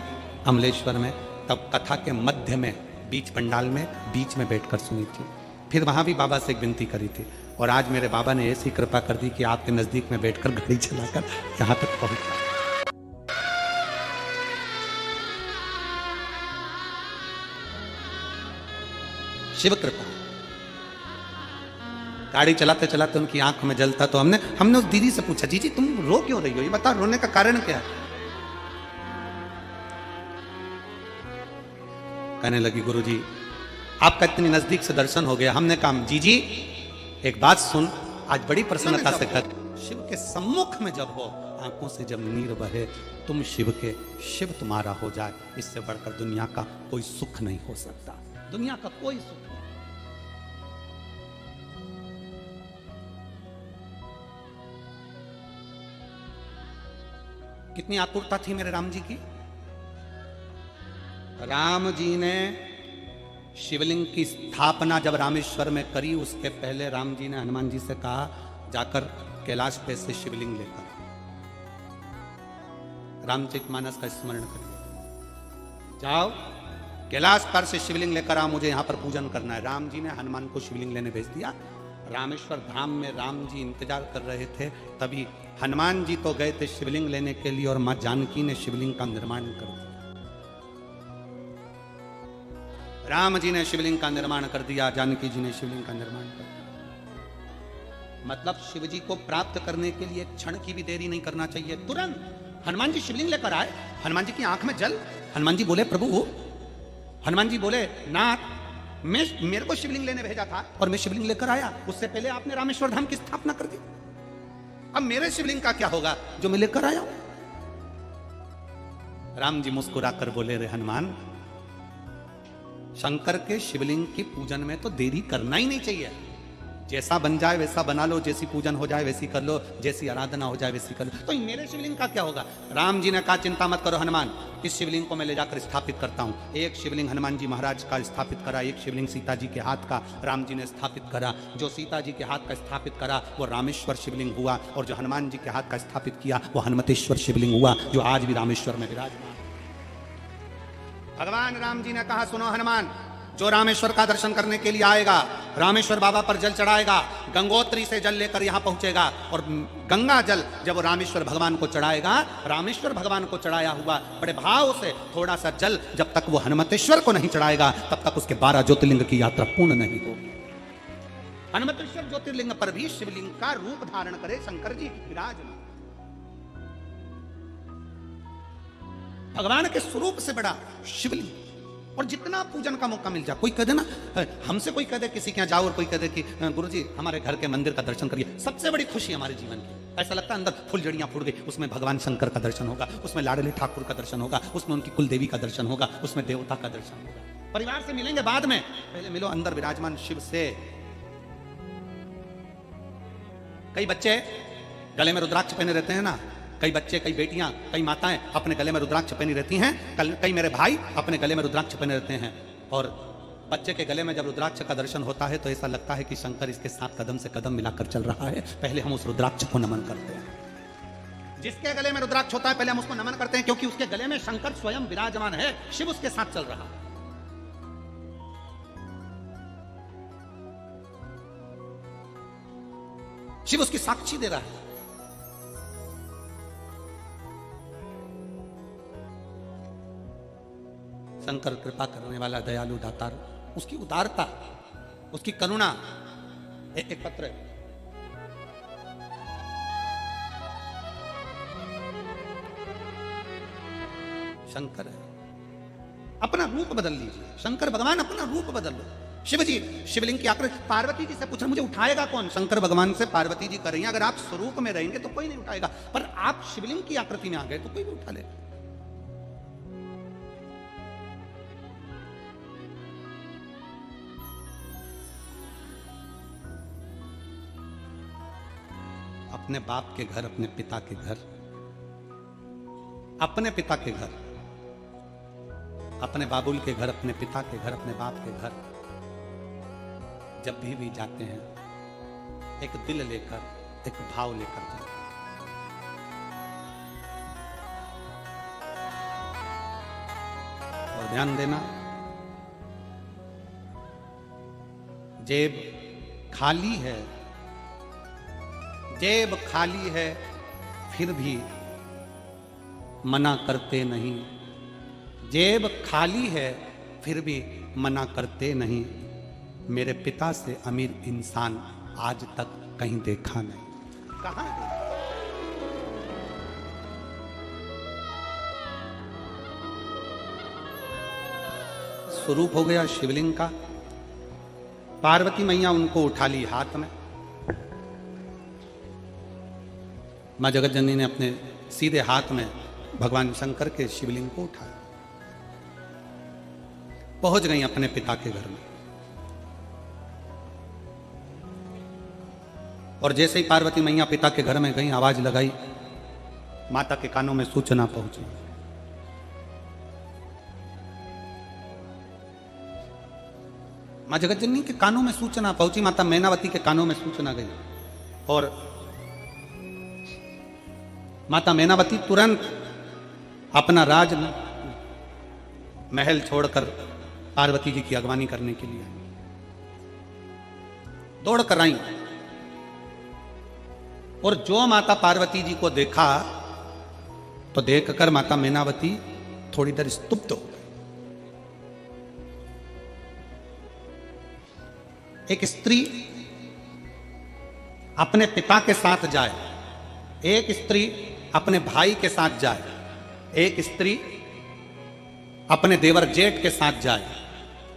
अमलेश्वर में, तब कथा के मध्य में बीच पंडाल में बीच में बैठकर सुनी थी। फिर वहां भी बाबा से एक विनती करी थी, और आज मेरे बाबा ने ऐसी कृपा कर दी कि आपके नजदीक में बैठकर गाड़ी चलाकर यहां तक पहुंचा। शिव कृपा। गाड़ी चलाते चलाते उनकी आंख में जल था, तो हमने उस दीदी से पूछा, जी तुम रो क्यों रही हो, ये बताओ रोने का कारण क्या है। कहने लगी गुरुजी आपका इतनी नजदीक से दर्शन हो गया। हमने कहा जी एक बात सुन, आज बड़ी प्रसन्नता से कर, शिव के सम्मुख में जब हो, आंखों से जब नीर बहे, तुम शिव तुम्हारा हो जाए, इससे बढ़कर दुनिया का कोई सुख नहीं हो सकता, दुनिया का कोई सुख नहीं। कितनी आतुरता थी मेरे राम जी की। राम जी ने शिवलिंग की स्थापना जब रामेश्वर में करी, उसके पहले राम जी ने हनुमान जी से कहा जाकर कैलाश पे से शिवलिंग लेकर, रामचरितमानस का स्मरण करिए, जाओ कैलाश पर से शिवलिंग लेकर आओ, मुझे यहां पर पूजन करना है। राम जी ने हनुमान को शिवलिंग लेने भेज दिया। रामेश्वर धाम में राम जी इंतजार कर रहे थे, तभी हनुमान जी तो गए थे शिवलिंग लेने के लिए, और मां जानकी ने शिवलिंग का निर्माण कर दिया। राम जी ने शिवलिंग का निर्माण कर दिया, जानकी जी ने शिवलिंग का निर्माण कर दिया। मतलब शिव जी को प्राप्त करने के लिए एक क्षण की भी देरी नहीं करना चाहिए। तुरंत हनुमान जी शिवलिंग लेकर आए, हनुमान जी की आंख में जल, हनुमान जी बोले प्रभु, हनुमान जी बोले नाथ मेरे को शिवलिंग लेने भेजा था और मैं शिवलिंग लेकर आया, उससे पहले आपने रामेश्वर धाम की स्थापना कर दी, अब मेरे शिवलिंग का क्या होगा जो मैं लेकर आया हूं। राम जी मुस्कुराकर बोले, रे हनुमान, शंकर के शिवलिंग की पूजन में तो देरी करना ही नहीं चाहिए, जैसा बन जाए वैसा बना लो, जैसी पूजन हो जाए वैसी कर लो, जैसी आराधना हो जाए वैसी कर लो, तो मेरे शिवलिंग का क्या होगा। राम जी ने कहा चिंता मत करो हनुमान, इस शिवलिंग को मैं ले जाकर स्थापित करता हूं। एक शिवलिंग हनुमान जी महाराज का स्थापित करा, एक शिवलिंग सीता जी के हाथ का राम जी ने स्थापित करा। जो सीता जी के हाथ का स्थापित करा वो रामेश्वर शिवलिंग हुआ, और जो हनुमान जी के हाथ का स्थापित किया वो हनुमतेश्वर शिवलिंग हुआ, जो आज भी रामेश्वर में विराजमान। भगवान राम जी ने कहा सुनो हनुमान, जो रामेश्वर का दर्शन करने के लिए आएगा, रामेश्वर बाबा पर जल चढ़ाएगा, गंगोत्री से जल लेकर यहां पहुंचेगा, और गंगा जल जब रामेश्वर भगवान को चढ़ाएगा, रामेश्वर भगवान को चढ़ाया हुआ बड़े भाव से थोड़ा सा जल जब तक वो हनुमतेश्वर को नहीं चढ़ाएगा, तब तक उसके 12 ज्योतिर्लिंग की यात्रा पूर्ण नहीं होगी। हनुमतेश्वर ज्योतिर्लिंग पर भी शिवलिंग का रूप धारण करे शंकर जी विराजमान। भगवान के स्वरूप से बड़ा शिवलिंग, और जितना पूजन का मौका मिल जाए, कोई कह दे ना, हमसे कोई कह दे किसी के यहाँ जाओ और कोई कह दे कि गुरुजी हमारे घर के मंदिर का दर्शन करिए, सबसे बड़ी खुशी हमारे जीवन की। ऐसा लगता है अंदर फुलझड़ियां फूट गई, उसमें भगवान शंकर का दर्शन होगा, उसमें लाडले ठाकुर का दर्शन होगा, उसमें उनकी कुल देवी का दर्शन होगा, उसमें देवता का दर्शन होगा। परिवार से मिलेंगे बाद में, पहले मिलो अंदर विराजमान शिव से। कई बच्चे गले में रुद्राक्ष पहने रहते हैं ना, कई बच्चे, कई बेटियां, कई माताएं अपने गले में रुद्राक्ष पहनी रहती हैं, कई मेरे भाई अपने गले में रुद्राक्ष पहने रहते हैं, और बच्चे के गले में जब रुद्राक्ष का दर्शन होता है तो ऐसा लगता है कि शंकर इसके साथ कदम से कदम मिलाकर चल रहा है। पहले हम उस रुद्राक्ष को नमन करते हैं। जिसके गले में रुद्राक्ष होता है पहले हम उसको नमन करते हैं, क्योंकि उसके गले में शंकर स्वयं विराजमान है, शिव उसके साथ चल रहा है। शिव उसकी साक्षी दे रहा है। शंकर कृपा करने वाला दयालु दातार, उसकी उदारता, उसकी करुणा। एक पत्र है, शंकर है, अपना रूप बदल लीजिए, शंकर भगवान अपना रूप बदल लो। शिव जी शिवलिंग की आकृति, पार्वती जी से पूछा मुझे उठाएगा कौन, शंकर भगवान से पार्वती जी कर रही हैं, अगर आप स्वरूप में रहेंगे तो कोई नहीं उठाएगा, पर आप शिवलिंग की आकृति में आ गए तो कोई भी उठा ले। अपने बाप के घर, अपने पिता के घर, अपने पिता के घर, अपने बाबुल के घर, अपने पिता के घर, अपने बाप के घर जब भी जाते हैं, एक दिल लेकर, एक भाव लेकर जाते हैं। और ध्यान देना, जेब खाली है, जेब खाली है, फिर भी मना करते नहीं। जेब खाली है, फिर भी मना करते नहीं। मेरे पिता से अमीर इंसान आज तक कहीं देखा नहीं। कहां देखा? स्वरूप हो गया शिवलिंग का। पार्वती मैया उनको उठा ली हाथ में। मां जगत जननी ने अपने सीधे हाथ में भगवान शंकर के शिवलिंग को उठाया, पहुंच गई अपने पिता के घर में। और जैसे ही पार्वती मैया पिता के घर में गई, आवाज लगाई, माता के कानों में सूचना पहुंची। मां जगत जननी के कानों में सूचना पहुंची, माता मैनावती के कानों में सूचना गई। और माता मैनावती तुरंत अपना राज महल छोड़कर पार्वती जी की अगवानी करने के लिए दौड़ कर आई। और जो माता पार्वती जी को देखा तो देखकर माता मैनावती थोड़ी देर स्तुप्त हो गई। एक स्त्री अपने पिता के साथ जाए, एक स्त्री अपने भाई के साथ जाए, एक स्त्री अपने देवर जेठ के साथ जाए,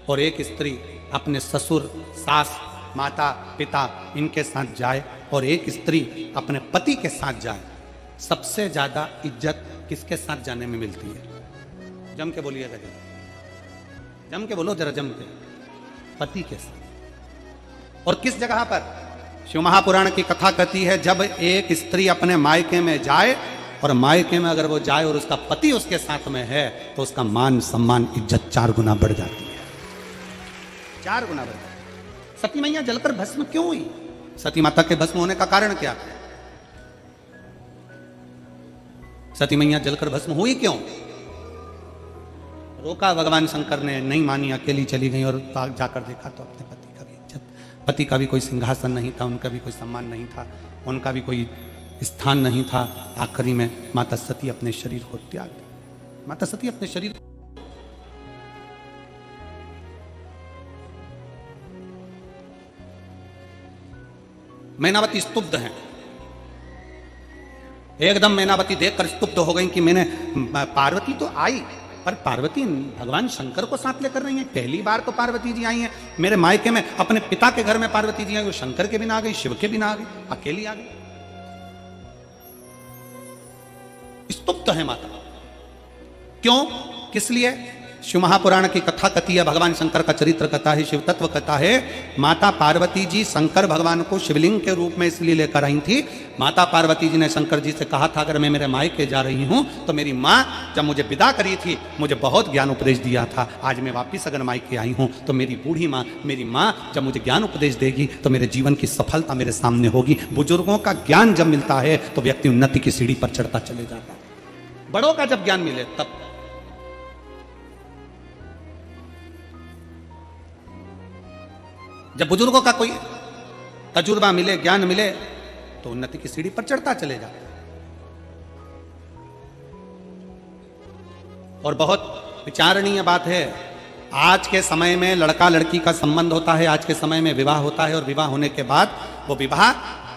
और एक स्त्री अपने ससुर, सास, माता, पिता इनके साथ जाए, और एक स्त्री अपने पति के साथ जाए। सबसे ज्यादा इज्जत किसके साथ जाने में मिलती है? जम के बोलिएगा जरा, जम के बोलो जरा, जम के। पति के साथ। और किस जगह पर? शिव महापुराण की कथा कहती है, जब एक स्त्री अपने मायके में जाए, और मायके में अगर वो जाए और उसका पति उसके साथ में है, तो उसका मान सम्मान इज्जत 4 गुना बढ़ जाती है। 4 गुना बढ़ जाती है। सती मैया जलकर भस्म क्यों हुई? सती माता के भस्म होने का कारण क्या? सती मैया जलकर भस्म हुई क्यों? रोका भगवान शंकर ने, नहीं मानी, अकेली चली गई। और जाकर देखा तो अपने पति का भी इज्जत, पति का भी कोई सिंहासन नहीं था, उनका भी कोई सम्मान नहीं था, उनका भी कोई स्थान नहीं था। आखिरी में माता सती अपने शरीर को त्याग दी। माता सती अपने शरीर, मैनावती स्तुब्ध हैं। एकदम मैनावती देखकर स्तुब्ध हो गई कि मैंने, पार्वती तो आई, पर पार्वती भगवान शंकर को साथ लेकर नहीं है। पहली बार तो पार्वती जी आई हैं मेरे मायके में, अपने पिता के घर में पार्वती जी आई, वो शंकर के बिना आ गई, शिव के बिना आ गई, अकेली आ गई। स्तुब्ध है माता। क्यों? किस लिए? शिव महापुराण की कथा कथी है, भगवान शंकर का चरित्र कथा है, शिव तत्व कथा है। माता पार्वती जी शंकर भगवान को शिवलिंग के रूप में इसलिए लेकर आई थी। माता पार्वती जी ने शंकर जी से कहा था, अगर मैं मेरे मायके जा रही हूं तो मेरी माँ जब मुझे विदा करी थी, मुझे बहुत ज्ञान उपदेश दिया था। आज मैं वापिस अगर मायके आई हूं तो मेरी बूढ़ी माँ, मेरी माँ जब मुझे ज्ञान उपदेश देगी तो मेरे जीवन की सफलता मेरे सामने होगी। बुजुर्गों का ज्ञान जब मिलता है तो व्यक्ति उन्नति की सीढ़ी पर चढ़ता चले जाता है। बड़ों का जब ज्ञान मिले तब। जब बुजुर्गों का कोई तजुर्बा मिले, ज्ञान मिले, तो उन्नति की सीढ़ी पर चढ़ता चले जाता है। और बहुत विचारणीय बात है, आज के समय में लड़का लड़की का संबंध होता है, आज के समय में विवाह होता है, और विवाह होने के बाद वो विवाह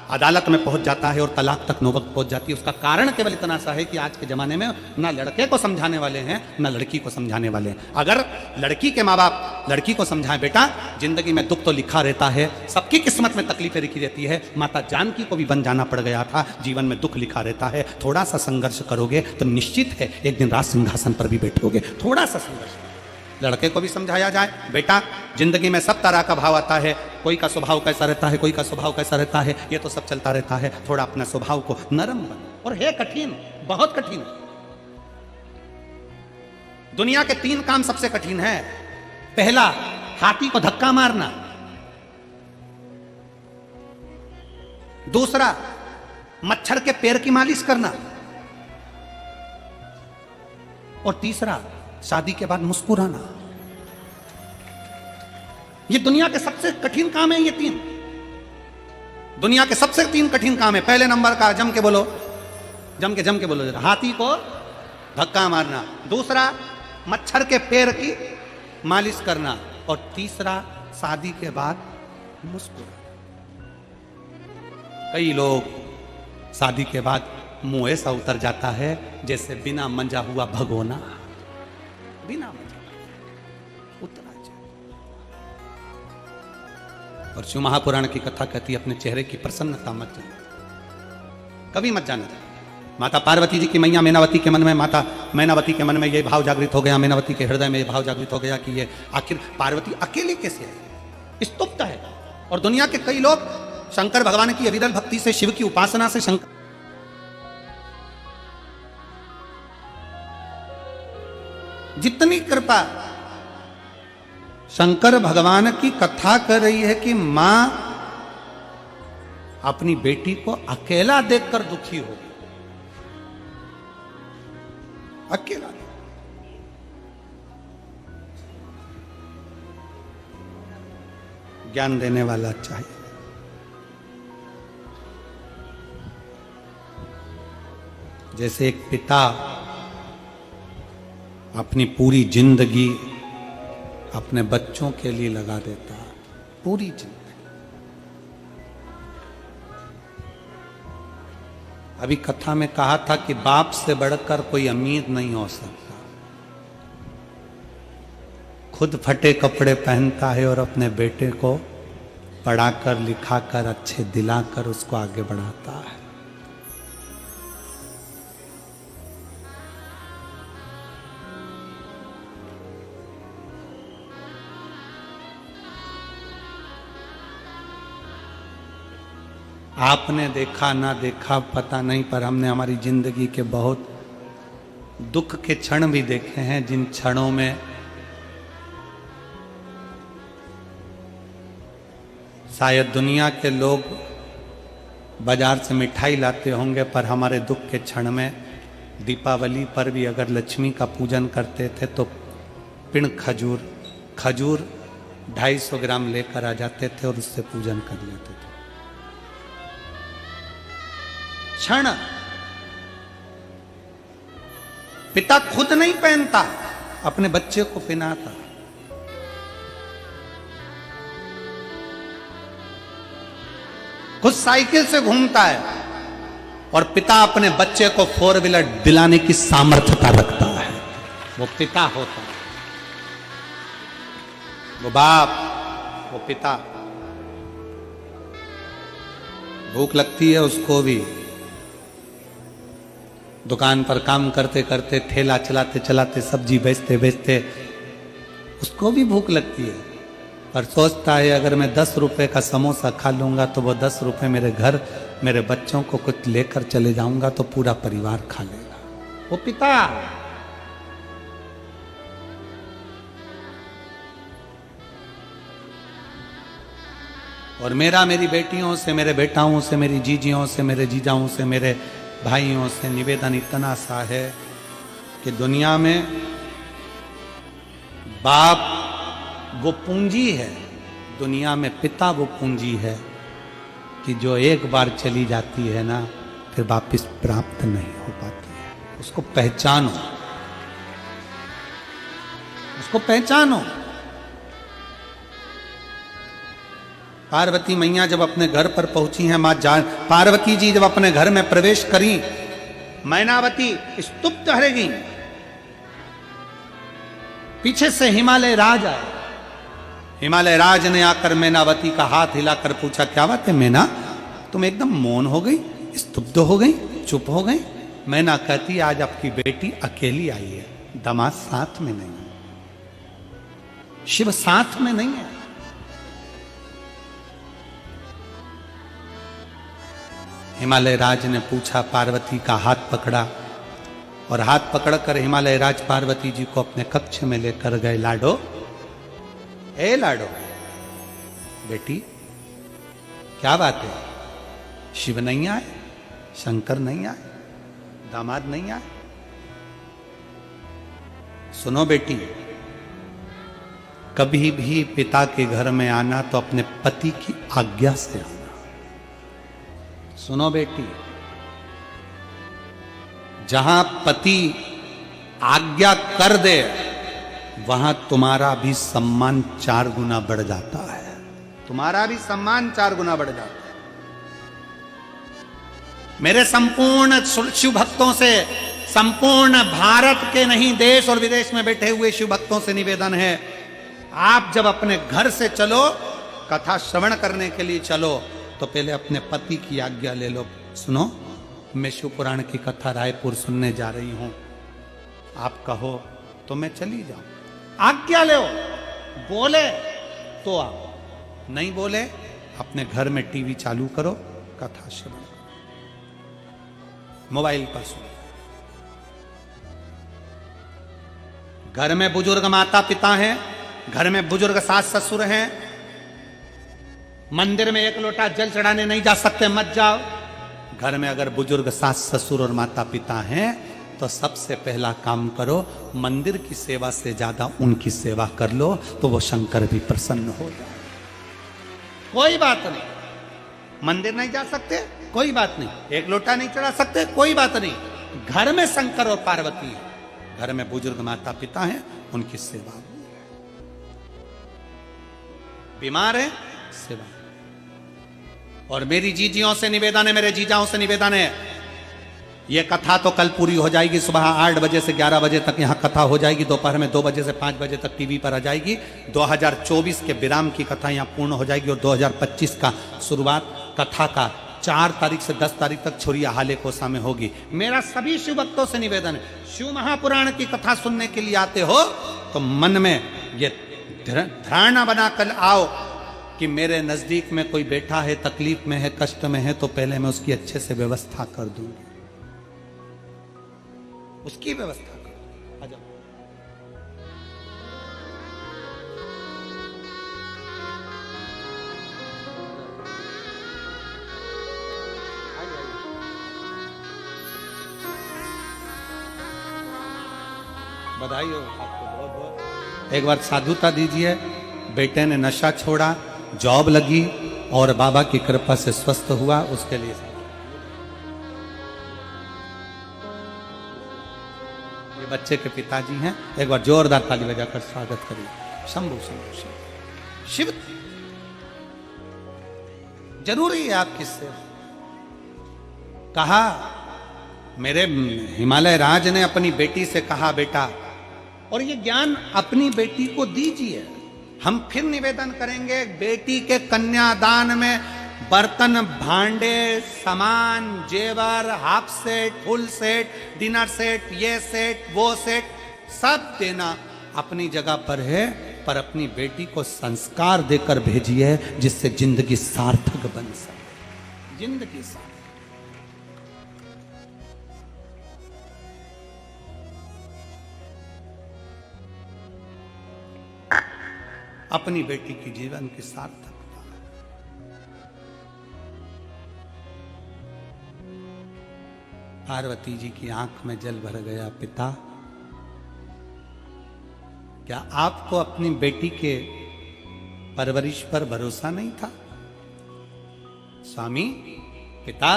अदालत में पहुंच जाता है और तलाक तक नौबत पहुंच जाती है। उसका कारण केवल इतना सा है कि आज के जमाने में ना लड़के को समझाने वाले हैं, ना लड़की को समझाने वाले हैं। अगर लड़की के माँ बाप लड़की को समझाएं, बेटा जिंदगी में दुख तो लिखा रहता है, सबकी किस्मत में तकलीफें लिखी रहती है, माता जानकी को भी बन जाना पड़ गया था, जीवन में दुख लिखा रहता है, थोड़ा सा संघर्ष करोगे तो निश्चित है एक दिन राज सिंहासन पर भी बैठोगे। थोड़ा सा संघर्ष। लड़के को भी समझाया जाए, बेटा जिंदगी में सब तरह का भाव आता है, कोई का स्वभाव कैसा रहता है, कोई का स्वभाव कैसा रहता है, ये तो सब चलता रहता है, थोड़ा अपना स्वभाव को नरम बन। और है कठिन, बहुत कठिन। दुनिया के 3 काम सबसे कठिन है। पहला, हाथी को धक्का मारना। दूसरा, मच्छर के पैर की मालिश करना। और तीसरा, शादी के बाद मुस्कुराना। ये दुनिया के सबसे कठिन काम है। ये 3 दुनिया के सबसे 3 कठिन काम है। पहले नंबर का, जम के बोलो, जम के बोलो जरा, हाथी को धक्का मारना। दूसरा, मच्छर के पैर की मालिश करना। और तीसरा, शादी के बाद मुस्कुराना। कई लोग शादी के बाद मुंह ऐसा उतर जाता है जैसे बिना मंजा हुआ भगोना, बिना मंजा उतरा जाए। और शिव महापुराण की कथा कहती है, अपने चेहरे की प्रसन्नता मत जाना, कभी मत जाना। माता पार्वती जी की मैया मैनावती के मन में, माता मैनावती के मन में ये भाव जागृत हो गया, मैनावती के हृदय में ये भाव जागृत हो गया कि ये आखिर पार्वती अकेले कैसे है, स्तुप्त है। और दुनिया के कई लोग शंकर भगवान की अविरल भक्ति से, शिव की उपासना से, शंकर जितनी कृपा शंकर भगवान की कथा कर रही है कि मां अपनी बेटी को अकेला देखकर दुखी होगी, अकेला। ज्ञान देने वाला चाहिए। जैसे एक पिता अपनी पूरी जिंदगी अपने बच्चों के लिए लगा देता, पूरी जिंदगी। अभी कथा में कहा था कि बाप से बढ़कर कोई अमीर नहीं हो सकता। खुद फटे कपड़े पहनता है और अपने बेटे को पढ़ाकर, लिखाकर, अच्छे दिलाकर उसको आगे बढ़ाता है। आपने देखा ना देखा पता नहीं, पर हमने हमारी जिंदगी के बहुत दुख के क्षण भी देखे हैं, जिन क्षणों में शायद दुनिया के लोग बाजार से मिठाई लाते होंगे, पर हमारे दुख के क्षण में दीपावली पर भी अगर लक्ष्मी का पूजन करते थे तो पिण खजूर 250 ग्राम लेकर आ जाते थे और उससे पूजन कर लेते थे। क्षण पिता खुद नहीं पहनता, अपने बच्चे को पहनाता। खुद साइकिल से घूमता है और पिता अपने बच्चे को 4 व्हीलर दिलाने की सामर्थ्यता रखता है। वो पिता होता है, वो बाप, वो पिता। भूख लगती है उसको भी, दुकान पर काम करते करते, ठेला चलाते चलाते, सब्जी बेचते बेचते उसको भी भूख लगती है, पर सोचता है अगर मैं 10 रुपए का समोसा खा लूंगा तो वो 10 रुपए मेरे घर, मेरे बच्चों को कुछ लेकर चले जाऊंगा तो पूरा परिवार खा लेगा। वो पिता। और मेरा मेरी बेटियों से, मेरे बेटाओं से, मेरी जीजियों से, मेरे जीजाओं से, मेरे भाइयों से निवेदन इतना सा है कि दुनिया में बाप वो पूंजी है, दुनिया में पिता वो पूंजी है कि जो एक बार चली जाती है ना, फिर वापिस प्राप्त नहीं हो पाती है। उसको पहचानो, उसको पहचानो। पार्वती मैया जब अपने घर पर पहुंची हैं, पार्वती जी जब अपने घर में प्रवेश करी, मैनावती स्तुप्त रह गई। पीछे से हिमालय राज आए। हिमालय राज ने आकर मैनावती का हाथ हिलाकर पूछा, क्या बात है मैना, तुम एकदम मौन हो गई, स्तुब्ध हो गई, चुप हो गई। मैना कहती, आज आपकी बेटी अकेली आई है, दामाद साथ में नहीं है, शिव साथ में नहीं है। हिमालय राज ने पूछा, पार्वती का हाथ पकड़ा और हाथ पकड़कर हिमालय राज पार्वती जी को अपने कक्ष में लेकर गए। लाडो, ए लाडो, बेटी क्या बात है? शिव नहीं आए, शंकर नहीं आए, दामाद नहीं आए? सुनो बेटी, कभी भी पिता के घर में आना तो अपने पति की आज्ञा से आना। सुनो बेटी, जहां पति आज्ञा कर दे वहां तुम्हारा भी सम्मान 4 गुना बढ़ जाता है। तुम्हारा भी सम्मान 4 गुना बढ़ जाता है। मेरे संपूर्ण शिव भक्तों से, संपूर्ण भारत के नहीं देश और विदेश में बैठे हुए शिव भक्तों से निवेदन है, आप जब अपने घर से चलो, कथा श्रवण करने के लिए चलो, तो पहले अपने पति की आज्ञा ले लो। सुनो, मैं शिव पुराण की कथा रायपुर सुनने जा रही हूं, आप कहो तो मैं चली जाऊं। आज्ञा लो, बोले तो आओ, नहीं बोले अपने घर में टीवी चालू करो, कथा श्रवण करो, मोबाइल पर सुनो। घर में बुजुर्ग माता पिता हैं, घर में बुजुर्ग सास ससुर हैं, मंदिर में 1 लोटा जल चढ़ाने नहीं जा सकते, मत जाओ। घर में अगर बुजुर्ग सास ससुर और माता पिता हैं तो सबसे पहला काम करो, मंदिर की सेवा से ज्यादा उनकी सेवा कर लो, तो वो शंकर भी प्रसन्न हो जाए। कोई बात नहीं, मंदिर नहीं जा सकते, कोई बात नहीं, 1 लोटा नहीं चढ़ा सकते, कोई बात नहीं, घर में शंकर और पार्वती है, घर में बुजुर्ग माता पिता हैं, उनकी सेवा। बीमार है, सेवा। और मेरी जीजियों से निवेदन है, मेरे जीजाओं से निवेदन है, यह कथा तो कल पूरी हो जाएगी, सुबह 8 बजे से 11 बजे तक यहां कथा हो जाएगी, दोपहर में 2 बजे से 5 बजे तक टीवी पर आ जाएगी। 2024 के विराम की कथा यहां पूर्ण हो जाएगी और 2025 का शुरुआत कथा का 4 तारीख से 10 तारीख तक छोरिया हाले कोसा में होगी। मेरा सभी शिव भक्तों से निवेदन है, शिव महापुराण की कथा सुनने के लिए आते हो तो मन में ये धारणा बनाकर आओ कि मेरे नजदीक में कोई बैठा है, तकलीफ में है, कष्ट में है, तो पहले मैं उसकी अच्छे से व्यवस्था कर दूंगी, उसकी व्यवस्था करो। आ जाओ। बधाई हो आपको बहुत बहुत। एक बार साधुता दीजिए। बेटे ने नशा छोड़ा, जॉब लगी और बाबा की कृपा से स्वस्थ हुआ, उसके लिए ये बच्चे के पिताजी हैं। एक बार जोरदार ताली बजाकर स्वागत करिए। शंभु शंभु शंभु। शिव जरूरी है आपकी सेवा। कहा, मेरे हिमालय राज ने अपनी बेटी से कहा, बेटा, और ये ज्ञान अपनी बेटी को दीजिए। हम फिर निवेदन करेंगे, बेटी के कन्यादान में बर्तन, भांडे, सामान, जेवर, half set, full set, dinner set, ये सेट, वो सेट, सब देना अपनी जगह पर है, पर अपनी बेटी को संस्कार देकर भेजिए जिससे जिंदगी सार्थक बन सके। जिंदगी सार्थक। अपनी बेटी की जीवन की सार्थकता। पार्वती जी की आंख में जल भर गया। पिता, क्या आपको अपनी बेटी के परवरिश पर भरोसा नहीं था? स्वामी, पिता,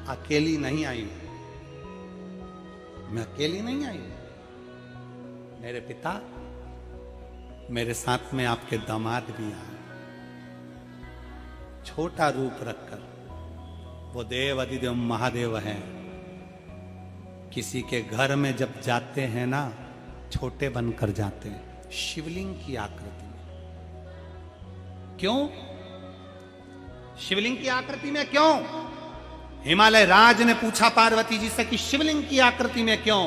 अकेली नहीं आई, मैं अकेली नहीं आई। मेरे पिता, मेरे साथ में आपके दामाद भी आए, छोटा रूप रखकर। वो देव अधिदेव महादेव हैं। किसी के घर में जब जाते हैं ना, छोटे बनकर जाते हैं, शिवलिंग की आकृति में। क्यों शिवलिंग की आकृति में? क्यों? हिमालय राज ने पूछा पार्वती जी से कि शिवलिंग की आकृति में क्यों?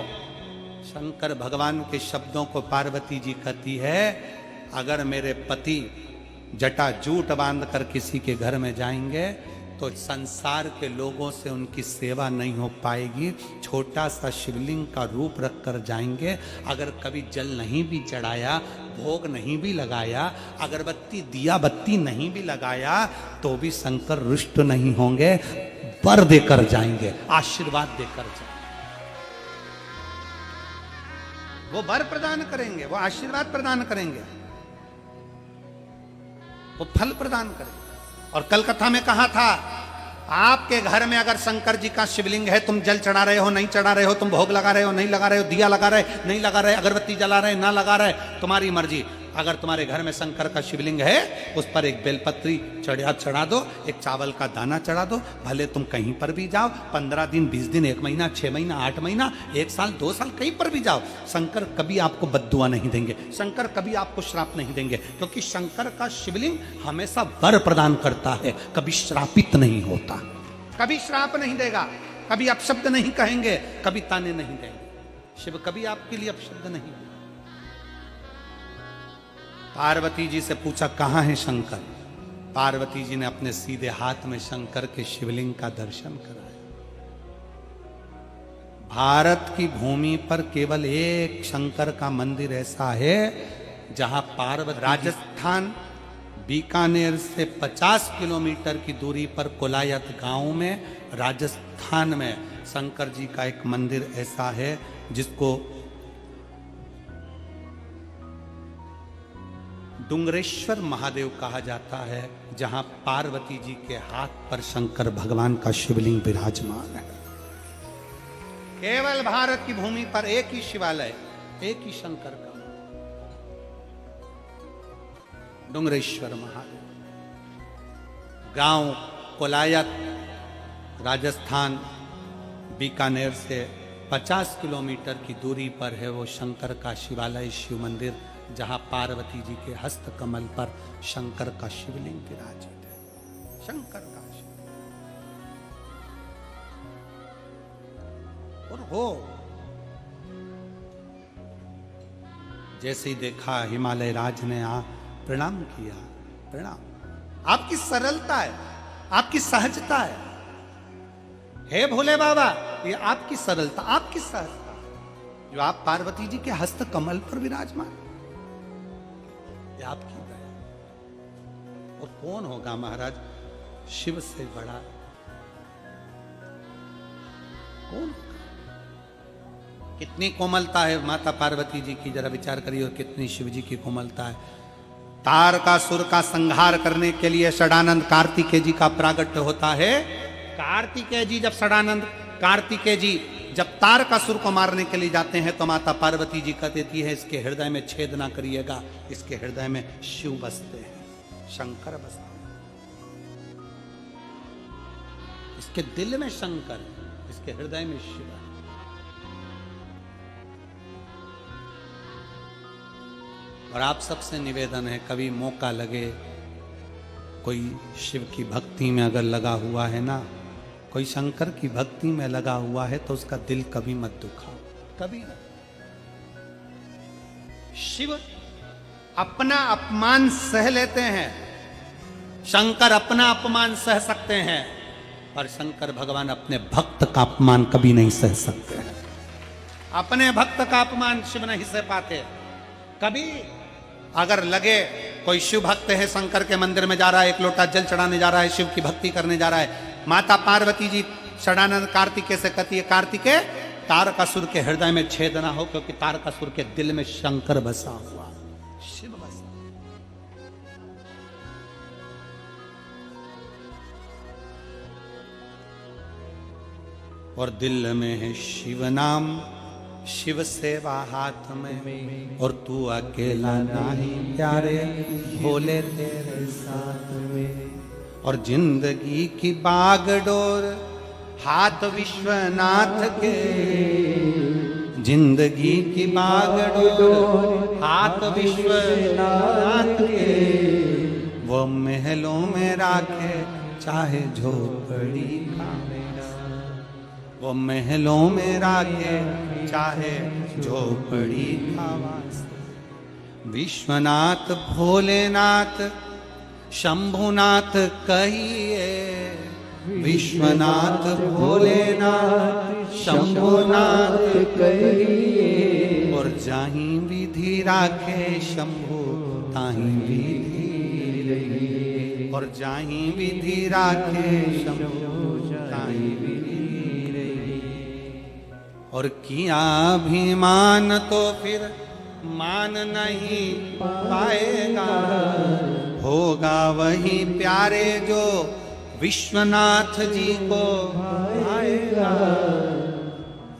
शंकर भगवान के शब्दों को पार्वती जी कहती है, अगर मेरे पति जटा जूट बांध कर किसी के घर में जाएंगे तो संसार के लोगों से उनकी सेवा नहीं हो पाएगी। छोटा सा शिवलिंग का रूप रख कर जाएंगे। अगर कभी जल नहीं भी चढ़ाया, भोग नहीं भी लगाया, अगरबत्ती दिया बत्ती नहीं भी लगाया, तो भी शंकर रुष्ट नहीं होंगे, वर देकर जाएंगे, आशीर्वाद देकर जाएंगे। वो वर प्रदान करेंगे, वो आशीर्वाद प्रदान करेंगे, वो फल प्रदान करेंगे। और कल कथा में कहा था, आपके घर में अगर शंकर जी का शिवलिंग है, तुम जल चढ़ा रहे हो नहीं चढ़ा रहे हो, तुम भोग लगा रहे हो नहीं लगा रहे हो, दिया लगा रहे नहीं लगा रहे, अगरबत्ती जला रहे ना लगा रहे, तुम्हारी मर्जी। अगर तुम्हारे घर में शंकर का शिवलिंग है, उस पर एक बेलपत्री चढ़ा दो, एक चावल का दाना चढ़ा दो। भले तुम कहीं पर भी जाओ, 15 दिन 20 दिन 1 महीना 6 महीना 8 महीना 1 साल 2 साल कहीं पर भी जाओ, शंकर कभी आपको बद्दुआ नहीं देंगे, शंकर कभी आपको श्राप नहीं देंगे। क्योंकि शंकर का शिवलिंग हमेशा वर प्रदान करता है, कभी श्रापित नहीं होता, कभी श्राप नहीं देगा, कभी अपशब्द नहीं कहेंगे, कभी ताने नहीं देंगे। शिव कभी आपके लिए अपशब्द नहीं। पार्वती जी से पूछा कहां है शंकर? पार्वती जी ने अपने सीधे हाथ में शंकर के शिवलिंग का दर्शन कराया। भारत की भूमि पर केवल एक शंकर का मंदिर ऐसा है जहां पार्वती, राजस्थान बीकानेर से 50 किलोमीटर की दूरी पर कोलायत गांव में, राजस्थान में शंकर जी का एक मंदिर ऐसा है जिसको डुंगरेश्वर महादेव कहा जाता है, जहां पार्वती जी के हाथ पर शंकर भगवान का शिवलिंग विराजमान है। केवल भारत की भूमि पर एक ही शिवालय, एक ही शंकर का, डुंगरेश्वर महादेव। गांव कोलायत, राजस्थान बीकानेर से 50 किलोमीटर की दूरी पर है वो शंकर का शिवालय, शिव मंदिर, जहां पार्वती जी के हस्त कमल पर शंकर का शिवलिंग विराजित है। शंकर का शिवलिंग। और हो जैसे ही देखा, हिमालय राज ने प्रणाम किया। प्रणाम। आपकी सरलता है, आपकी सहजता है, हे भोले बाबा, ये आपकी सरलता, आपकी सहजता, जो आप पार्वती जी के हस्त कमल पर विराजमान, आपकी दया। और कौन होगा महाराज शिव से बड़ा? कौन? कितनी कोमलता है माता पार्वती जी की, जरा विचार करिए, और कितनी शिव जी की कोमलता है। तारकासुर का संहार करने के लिए षडानंद कार्तिकेय जी का प्रागट्य होता है। कार्तिकेय जी जब षडानंद कार्तिकेय जी जब तारकासुर को मारने के लिए जाते हैं, तो माता पार्वती जी कह देती है, इसके हृदय में छेद ना करिएगा, इसके हृदय में शिव बसते हैं, शंकर बसते हैं, इसके दिल में शंकर, इसके हृदय में शिव है। और आप सबसे निवेदन है, कभी मौका लगे, कोई शिव की भक्ति में अगर लगा हुआ है ना, कोई शंकर की भक्ति में लगा हुआ है, तो उसका दिल कभी मत दुखाओ, कभी नहीं। शिव अपना अपमान सह लेते हैं, शंकर अपना अपमान सह सकते हैं, पर शंकर भगवान अपने भक्त का अपमान कभी नहीं सह सकते हैं। अपने भक्त का अपमान शिव नहीं सह पाते। कभी अगर लगे कोई शिव भक्त है, शंकर के मंदिर में जा रहा है, एक लोटा जल चढ़ाने जा रहा है, शिव की भक्ति करने जा रहा है, माता पार्वती जी षडानंद कार्तिकेय से कहती है, कार्तिकेय तारकासुर के हृदय में छेद ना हो, क्योंकि तारकासुर के दिल में शंकर बसा हुआ, शिव बसा। और दिल में है शिव नाम, शिव सेवा हाथ में, और तू अकेला नहीं प्यारे, भोले तेरे साथ में। और जिंदगी की बागडोर हाथ विश्वनाथ के, जिंदगी की बागडोर हाथ विश्वनाथ के, वो महलों में राखे चाहे झोपड़ी का, वो महलों में राखे चाहे झोपड़ी का वास। विश्वनाथ भोलेनाथ शंभुनाथ कहिए, विश्वनाथ भोलेनाथ शंभुनाथ कहिए, और जाहि विधि राखे शंभु ताहि विधि रहिए, और जाहि विधि राखे शंभु ताहि विधि रहिए। और किया अभिमान तो फिर मान नहीं पाएगा, होगा वही प्यारे जो विश्वनाथ जी को आएगा।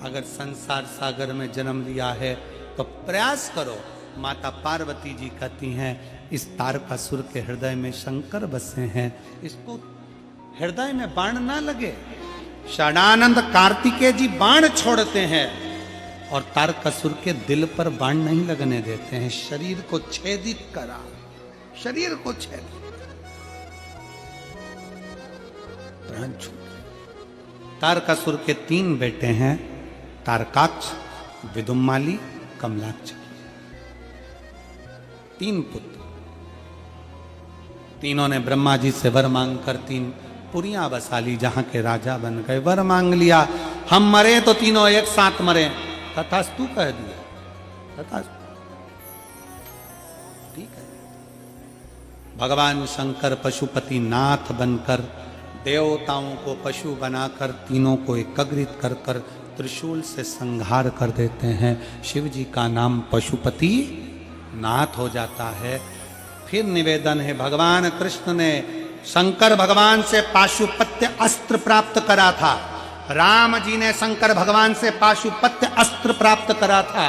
अगर संसार सागर में जन्म लिया है तो प्रयास करो। माता पार्वती जी कहती हैं इस तारकासुर के हृदय में शंकर बसे हैं, इसको हृदय में बाण ना लगे। षडानंद कार्तिकेय जी बाण छोड़ते हैं और तारकासुर के दिल पर बाण नहीं लगने देते हैं, शरीर को छेदित करा, शरीर को छेदित। तारकासुर के 3 बेटे हैं, तारकाक्ष, विदुम्माली, कमलाक्ष। 3 पुत्र। तीनों ने ब्रह्मा जी से वर मांगकर 3 पुरियां बसा ली, जहां के राजा बन गए। वर मांग लिया, हम मरे तो तीनों एक साथ मरे, तथास्तु कह दिया, तथास्तु। ठीक है। भगवान शंकर पशुपति नाथ बनकर देवताओं को पशु बनाकर तीनों को एकत्रित कर कर त्रिशूल से संहार कर देते हैं। शिव जी का नाम पशुपति नाथ हो जाता है। फिर निवेदन है, भगवान कृष्ण ने शंकर भगवान से पाशुपत्य अस्त्र प्राप्त करा था, राम जी ने शंकर भगवान से पाशुपत्य अस्त्र प्राप्त करा था।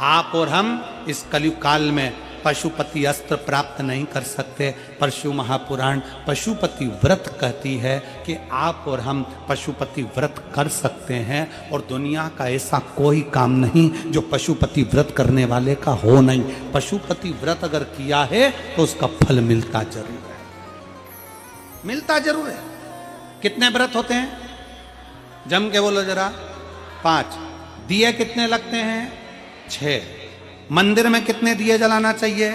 आप और हम इस कलयुग काल में पशुपति अस्त्र प्राप्त नहीं कर सकते। परशु महापुराण पशुपति व्रत कहती है कि आप और हम पशुपति व्रत कर सकते हैं, और दुनिया का ऐसा कोई काम नहीं जो पशुपति व्रत करने वाले का हो नहीं। पशुपति व्रत अगर किया है तो उसका फल मिलता जरूर है, मिलता जरूर है। कितने व्रत होते हैं? जम के बोलो जरा। 5। दिए कितने लगते हैं? 6। मंदिर में कितने दिए जलाना चाहिए?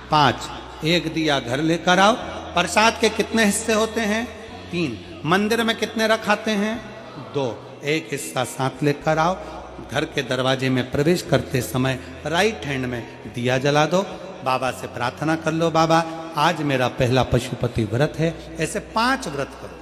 5। 1 दिया घर लेकर आओ। प्रसाद के कितने हिस्से होते हैं? 3। मंदिर में कितने रखाते हैं? 2। 1 हिस्सा साथ लेकर आओ। घर के दरवाजे में प्रवेश करते समय राइट हैंड में दिया जला दो। बाबा से प्रार्थना कर लो, बाबा आज मेरा पहला पशुपति व्रत है। ऐसे 5 व्रत करो।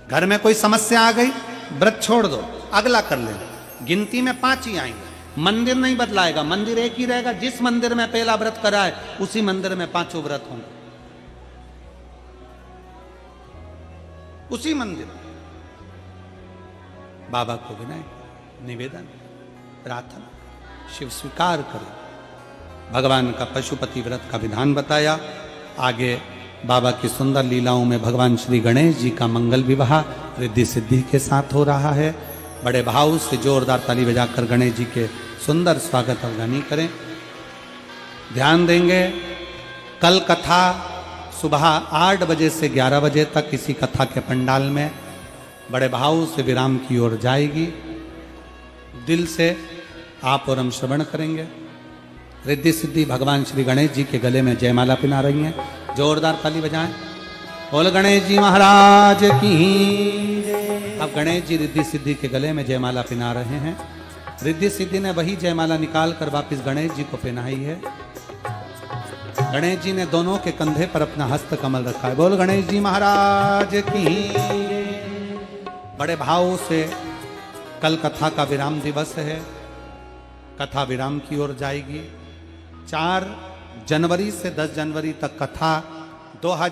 घर में कोई समस्या आ गई, व्रत छोड़ दो, अगला कर लेना। गिनती में 5 ही आएंगे। मंदिर नहीं बदलाएगा, मंदिर एक ही रहेगा। जिस मंदिर में पहला व्रत करा है उसी मंदिर में 5 व्रत होंगे, उसी मंदिर। बाबा को विनय, निवेदन, प्रार्थना, शिव स्वीकार करे। भगवान का पशुपति व्रत का विधान बताया। आगे बाबा की सुंदर लीलाओं में भगवान श्री गणेश जी का मंगल विवाह रिद्धि सिद्धि के साथ हो रहा है। बड़े भाव से जोरदार ताली बजाकर गणेश जी के सुंदर स्वागत अवगानी करें। ध्यान देंगे, कल कथा सुबह 8 बजे से 11 बजे तक इसी कथा के पंडाल में बड़े भाव से विराम की ओर जाएगी। दिल से आप और हम श्रवण करेंगे। रिद्धि सिद्धि भगवान श्री गणेश जी के गले में जयमाला पिना रही हैं। जोरदार ताली बजाएं। बोल गणेश जी महाराज की। अब गणेश जी रिद्धि सिद्धि के गले में जयमाला पिना रहे हैं। रिद्धि सिद्धि ने वही जयमाला निकाल कर वापिस गणेश जी को पहनाई है। गणेश जी ने दोनों के कंधे पर अपना हस्त कमल रखा है। बोल गणेश जी महाराज की। बड़े भाव से कल कथा का विराम दिवस है। कथा विराम की ओर जाएगी। 4 जनवरी से 10 जनवरी तक कथा 2000